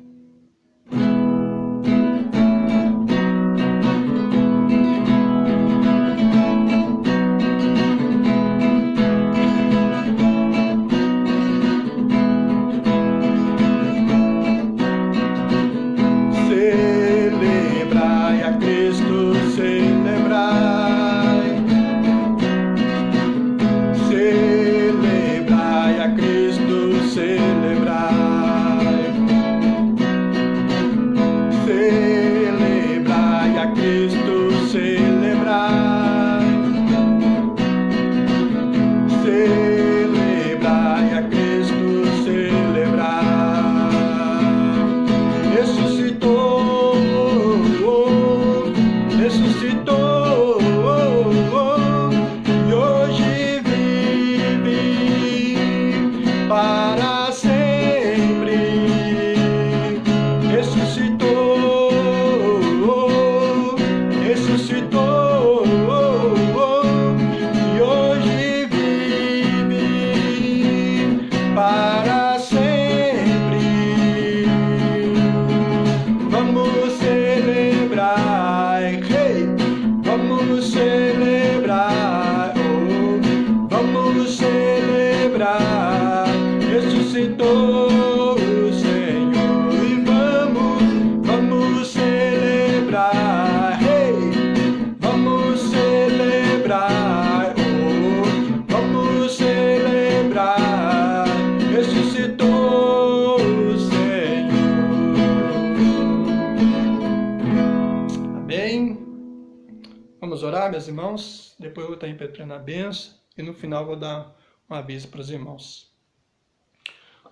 Meus irmãos, depois eu vou estar impetrando a bênção e no final vou dar um aviso para os irmãos.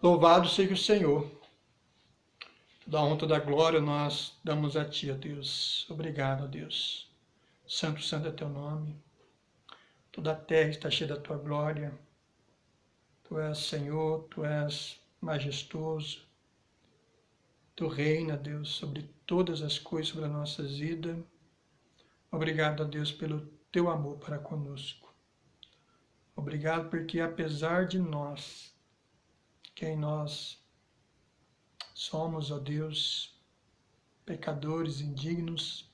Louvado seja o Senhor. Toda a honra, toda a glória nós damos a Ti, ó Deus. Obrigado, ó Deus. Santo, santo é Teu nome. Toda a terra está cheia da Tua glória. Tu és Senhor, Tu és majestoso. Tu reina, Deus, sobre todas as coisas, sobre as nossas vidas. Obrigado, Deus, pelo teu amor para conosco. Obrigado porque apesar de nós, quem nós somos, ó Deus, pecadores, indignos,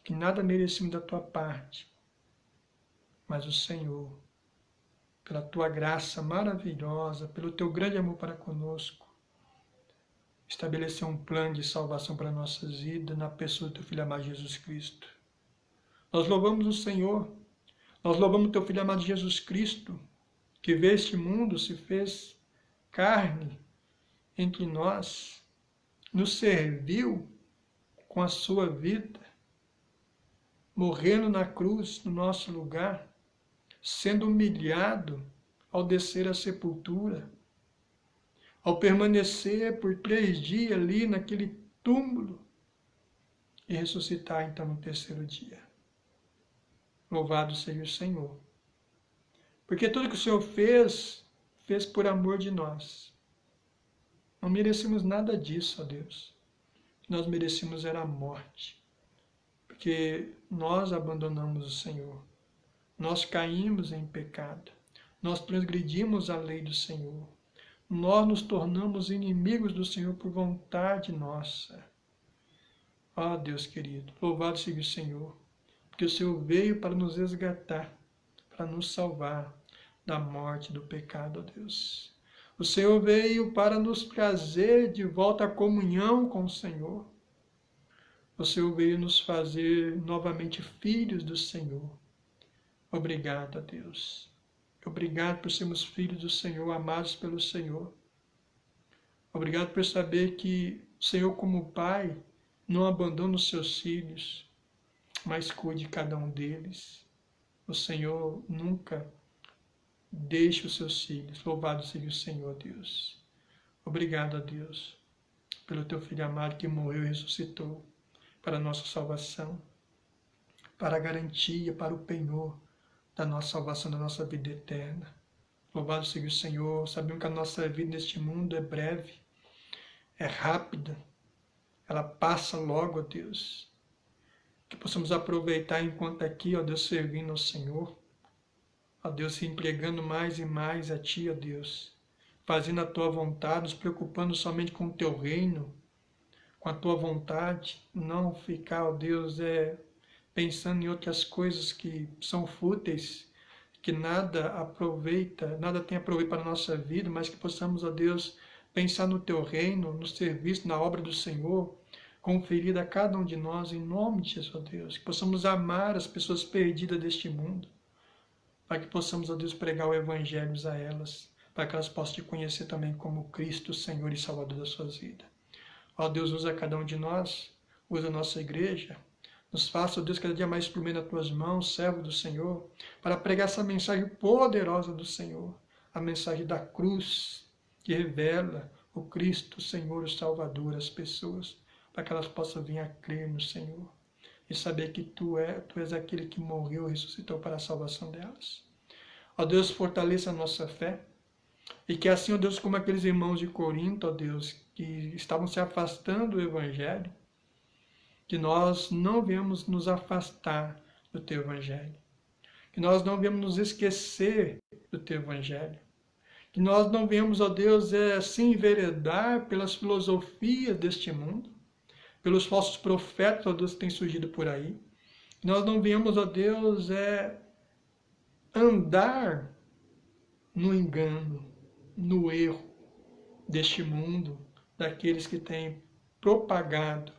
que nada merecemos da tua parte, mas o Senhor, pela tua graça maravilhosa, pelo teu grande amor para conosco, estabeleceu um plano de salvação para nossas vidas na pessoa do teu Filho amado Jesus Cristo. Nós louvamos o Senhor, nós louvamos o teu Filho amado Jesus Cristo, que veio este mundo, se fez carne entre nós, nos serviu com a sua vida, morrendo na cruz no nosso lugar, sendo humilhado ao descer à sepultura, ao permanecer por 3 dias ali naquele túmulo e ressuscitar então no 3º dia. Louvado seja o Senhor. Porque tudo que o Senhor fez por amor de nós. Não merecemos nada disso, ó Deus. O que nós merecemos era a morte. Porque nós abandonamos o Senhor. Nós caímos em pecado. Nós transgredimos a lei do Senhor. Nós nos tornamos inimigos do Senhor por vontade nossa. Ó Deus querido, louvado seja o Senhor, porque o Senhor veio para nos resgatar, para nos salvar da morte, do pecado, ó Deus. O Senhor veio para nos trazer de volta à comunhão com o Senhor. O Senhor veio nos fazer novamente filhos do Senhor. Obrigado, ó Deus. Obrigado por sermos filhos do Senhor, amados pelo Senhor. Obrigado por saber que o Senhor, como Pai, não abandona os seus filhos, mas cuide de cada um deles. O Senhor nunca deixa os seus filhos. Louvado seja o Senhor, Deus. Obrigado, ó Deus, pelo teu Filho amado que morreu e ressuscitou para a nossa salvação, para a garantia, para o penhor da nossa salvação, da nossa vida eterna. Louvado seja o Senhor. Sabemos que a nossa vida neste mundo é breve, é rápida, ela passa logo, ó Deus. Que possamos aproveitar enquanto aqui, ó Deus, servindo ao Senhor, ó Deus, se entregando mais e mais a Ti, ó Deus, fazendo a Tua vontade, nos preocupando somente com o Teu reino, com a Tua vontade, não ficar, ó Deus, pensando em outras coisas que são fúteis, que nada aproveita, nada tem aproveito para a nossa vida, mas que possamos, ó Deus, pensar no Teu reino, no serviço, na obra do Senhor, conferida a cada um de nós, em nome de Jesus, ó Deus, que possamos amar as pessoas perdidas deste mundo, para que possamos, ó Deus, pregar o Evangelho a elas, para que elas possam Te conhecer também como Cristo, Senhor e Salvador das suas vidas. Ó Deus, usa cada um de nós, usa a nossa igreja, nos faça, ó Deus, cada dia mais instrumento nas Tuas mãos, servo do Senhor, para pregar essa mensagem poderosa do Senhor, a mensagem da cruz, que revela o Cristo, o Senhor, o Salvador, às pessoas, para que elas possam vir a crer no Senhor e saber que Tu és aquele que morreu e ressuscitou para a salvação delas. Ó Deus, fortaleça a nossa fé e que assim, ó Deus, como aqueles irmãos de Corinto, ó Deus, que estavam se afastando do Evangelho, que nós não venhamos nos afastar do Teu Evangelho, que nós não venhamos nos esquecer do Teu Evangelho, que nós não venhamos, ó Deus, se enveredar pelas filosofias deste mundo, pelos falsos profetas, ó Deus, que têm surgido por aí. Que nós não venhamos, ó Deus, andar no engano, no erro deste mundo, daqueles que têm propagado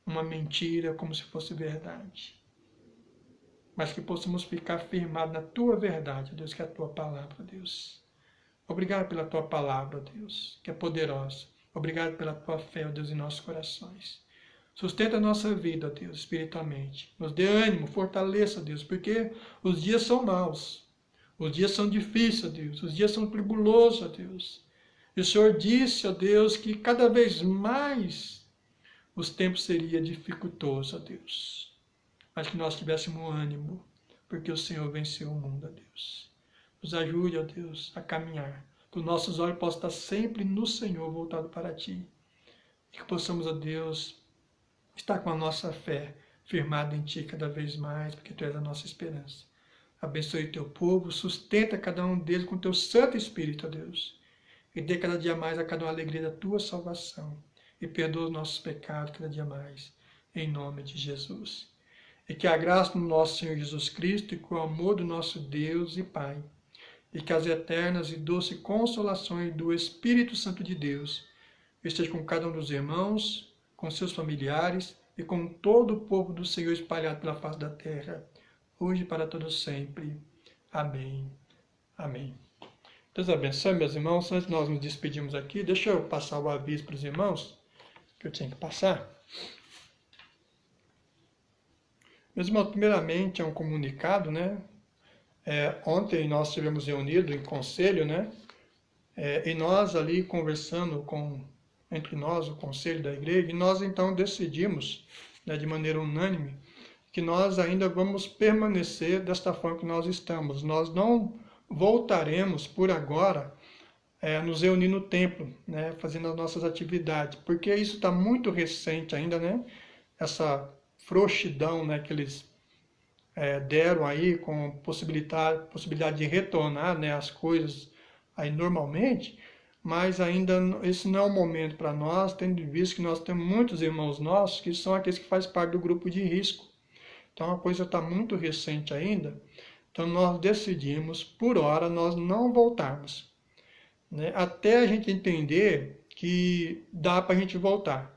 uma mentira como se fosse verdade. Mas que possamos ficar firmados na Tua verdade, ó Deus, que é a Tua palavra, ó Deus. Obrigado pela Tua palavra, ó Deus, que é poderosa. Obrigado pela Tua fé, ó Deus, em nossos corações. Sustenta a nossa vida, ó Deus, espiritualmente. Nos dê ânimo, fortaleça, ó Deus, porque os dias são maus. Os dias são difíceis, ó Deus. Os dias são tribulosos, ó Deus. E o Senhor disse, ó Deus, que cada vez mais os tempos seriam dificultosos, ó Deus. Mas que nós tivéssemos ânimo, porque o Senhor venceu o mundo, ó Deus. Nos ajude, ó Deus, a caminhar que os nossos olhos possam estar sempre no Senhor, voltado para Ti. E que possamos, ó Deus, estar com a nossa fé firmada em Ti cada vez mais, porque Tu és a nossa esperança. Abençoe Teu povo, sustenta cada um deles com Teu Santo Espírito, ó Deus. E dê cada dia mais a cada um a alegria da Tua salvação. E perdoa os nossos pecados cada dia mais. Em nome de Jesus. E que a graça do nosso Senhor Jesus Cristo e com o amor do nosso Deus e Pai, e que as eternas e doces consolações do Espírito Santo de Deus esteja com cada um dos irmãos, com seus familiares e com todo o povo do Senhor espalhado pela face da terra, hoje e para todos sempre. Amém. Amém. Deus abençoe, meus irmãos. Antes de nós nos despedirmos aqui, deixa eu passar o aviso para os irmãos, que eu tinha que passar. Meus irmãos, primeiramente é um comunicado, né? Ontem nós estivemos reunidos em conselho, né? E nós ali conversando entre nós, o conselho da igreja, e nós então decidimos, né, de maneira unânime, que nós ainda vamos permanecer desta forma que nós estamos. Nós não voltaremos por agora nos reunir no templo, né, fazendo as nossas atividades, porque isso está muito recente ainda, né? Essa frouxidão, né, que eles deram aí com possibilidade de retornar, né, as coisas aí normalmente, mas ainda esse não é o momento para nós, tendo visto que nós temos muitos irmãos nossos que são aqueles que fazem parte do grupo de risco. Então a coisa está muito recente ainda, então nós decidimos, por hora, nós não voltarmos, né, até a gente entender que dá para a gente voltar.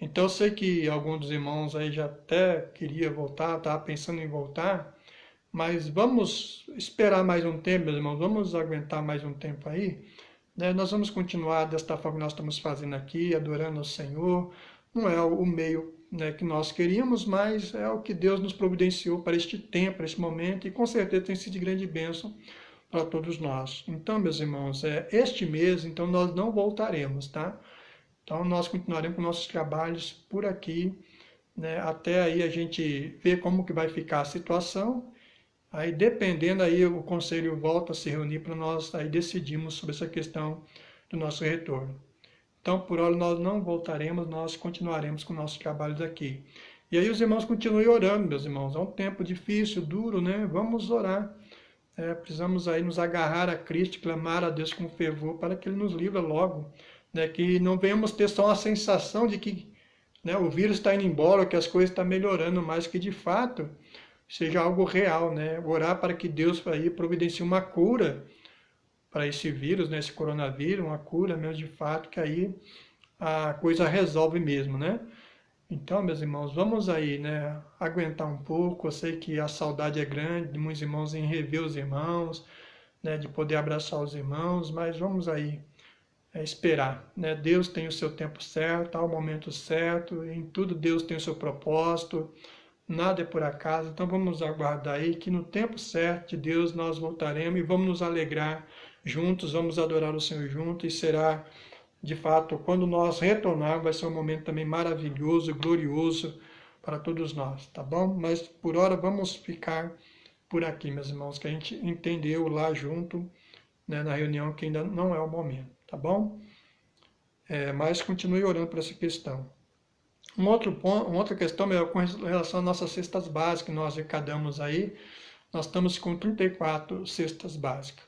Então eu sei que alguns dos irmãos aí já até queria voltar, estava pensando em voltar, mas vamos esperar mais um tempo, meus irmãos, vamos aguentar mais um tempo aí, né? Nós vamos continuar desta forma que nós estamos fazendo aqui, adorando ao Senhor. Não é o meio, né, que nós queríamos, mas é o que Deus nos providenciou para este tempo, para este momento, e com certeza tem sido de grande bênção para todos nós. Então, meus irmãos, este mês, então nós não voltaremos, tá? Então, nós continuaremos com nossos trabalhos por aqui, né, até aí a gente ver como que vai ficar a situação. Aí, dependendo, aí o conselho volta a se reunir para nós aí decidirmos sobre essa questão do nosso retorno. Então, por hora, nós não voltaremos, nós continuaremos com nossos trabalhos aqui. E aí os irmãos continuem orando, meus irmãos. É um tempo difícil, duro, né? Vamos orar. Precisamos aí nos agarrar a Cristo, clamar a Deus com fervor para que Ele nos livre logo. Né, que não venhamos ter só a sensação de que, né, o vírus está indo embora, que as coisas estão melhorando, mas que de fato seja algo real, né? Orar para que Deus aí providencie uma cura para esse vírus, né, esse coronavírus, uma cura mesmo de fato, que aí a coisa resolve mesmo, né? Então, meus irmãos, vamos aí, né, aguentar um pouco. Eu sei que a saudade é grande de muitos irmãos em rever os irmãos, né, de poder abraçar os irmãos, mas vamos aí esperar, né? Deus tem o seu tempo certo, há o momento certo, em tudo Deus tem o seu propósito, nada é por acaso, então vamos aguardar aí que no tempo certo de Deus nós voltaremos e vamos nos alegrar juntos, vamos adorar o Senhor juntos, e será, de fato, quando nós retornarmos, vai ser um momento também maravilhoso, glorioso para todos nós, tá bom? Mas por hora vamos ficar por aqui, meus irmãos, que a gente entendeu lá junto, né, na reunião, que ainda não é o momento. Tá bom? Mas continue orando por essa questão. Uma outra questão é com relação às nossas cestas básicas que nós arrecadamos aí. Nós estamos com 34 cestas básicas.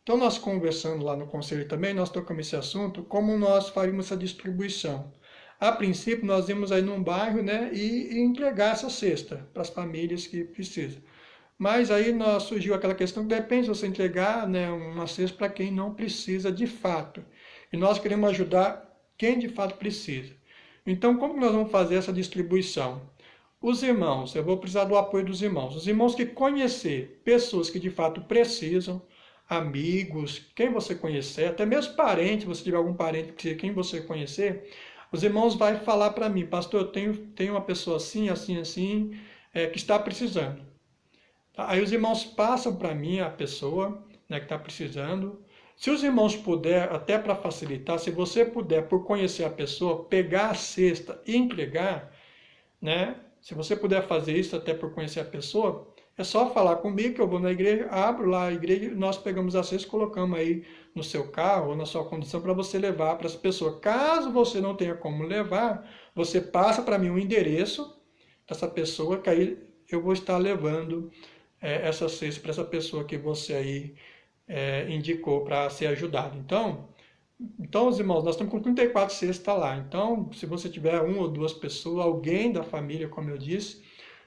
Então, nós conversando lá no conselho também, nós tocamos esse assunto, como nós faríamos essa distribuição. A princípio, nós íamos aí num bairro, né, e entregar essa cesta para as famílias que precisam. Mas aí surgiu aquela questão que depende de você entregar, né, uma cesta para quem não precisa de fato. E nós queremos ajudar quem de fato precisa. Então, como nós vamos fazer essa distribuição? Os irmãos, eu vou precisar do apoio dos irmãos. Os irmãos que conhecer pessoas que de fato precisam, amigos, quem você conhecer, até mesmo parente, se você tiver algum parente que quem você conhecer, os irmãos vão falar para mim, pastor, eu tenho uma pessoa assim, assim, assim, que está precisando. Aí os irmãos passam para mim a pessoa, né, que está precisando. Se os irmãos puder, até para facilitar, se você puder, por conhecer a pessoa, pegar a cesta e entregar, né? Se você puder fazer isso até por conhecer a pessoa, É só falar comigo que eu vou na igreja, abro lá a igreja, nós pegamos a cesta e colocamos aí no seu carro ou na sua condição para você levar para as pessoas. Caso você não tenha como levar, você passa para mim um endereço dessa pessoa, que aí eu vou estar levando essa cesta para essa pessoa que você aí indicou para ser ajudado. Então, os irmãos, nós estamos com 34 cestas lá. Então, se você tiver uma ou duas pessoas, alguém da família, como eu disse,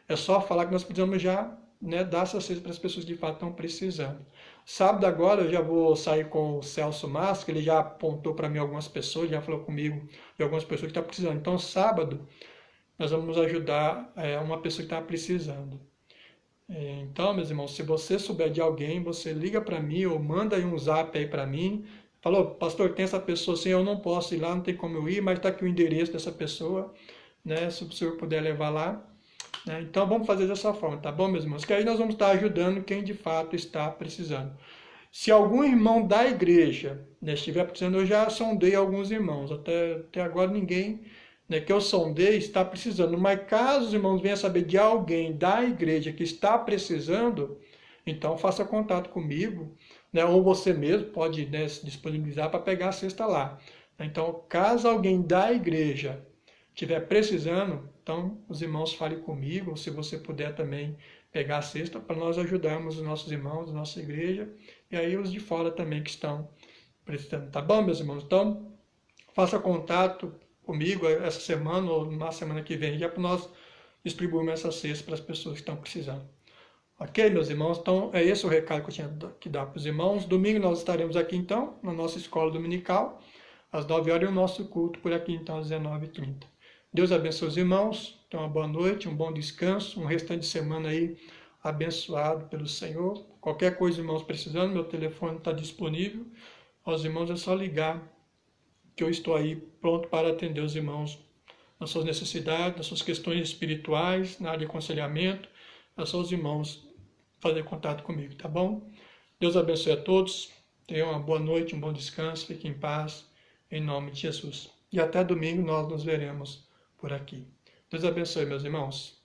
é só falar que nós precisamos já dar essa cesta para as pessoas que de fato estão precisando. Sábado agora eu já vou sair com o Celso Massa, que ele já apontou para mim algumas pessoas, já falou comigo de algumas pessoas que estão precisando. Então, sábado, nós vamos ajudar uma pessoa que está precisando. Então, meus irmãos, se você souber de alguém, você liga para mim ou manda aí um zap aí para mim. Falou, pastor, tem essa pessoa assim, eu não posso ir lá, não tem como eu ir, mas está aqui o endereço dessa pessoa, se o senhor puder levar lá. Então, vamos fazer dessa forma, tá bom, meus irmãos? Que aí nós vamos estar ajudando quem de fato está precisando. Se algum irmão da igreja estiver precisando, eu já sondei alguns irmãos, até agora ninguém que eu sondei está precisando, mas caso os irmãos venham saber de alguém da igreja que está precisando, então faça contato comigo, ou você mesmo pode se disponibilizar para pegar a cesta lá. Então, caso alguém da igreja estiver precisando, então os irmãos falem comigo, ou se você puder também pegar a cesta, para nós ajudarmos os nossos irmãos, a nossa igreja, e aí os de fora também que estão precisando. Tá bom, meus irmãos? Então, faça contato comigo essa semana ou na semana que vem, já para nós distribuirmos essa cesta para as pessoas que estão precisando. Ok, meus irmãos? Então, é esse o recado que eu tinha que dar para os irmãos. Domingo nós estaremos aqui, então, na nossa escola dominical, às 9 horas, e o nosso culto por aqui, então, às 19h30. Deus abençoe os irmãos, tenham uma boa noite, um bom descanso, um restante de semana aí abençoado pelo Senhor. Qualquer coisa, irmãos, precisando, meu telefone está disponível. Aos irmãos é só ligar, que eu estou aí pronto para atender os irmãos nas suas necessidades, nas suas questões espirituais, na área de aconselhamento. É só os irmãos fazer contato comigo, tá bom? Deus abençoe a todos, tenham uma boa noite, um bom descanso, fiquem em paz, em nome de Jesus. E até domingo nós nos veremos por aqui. Deus abençoe, meus irmãos.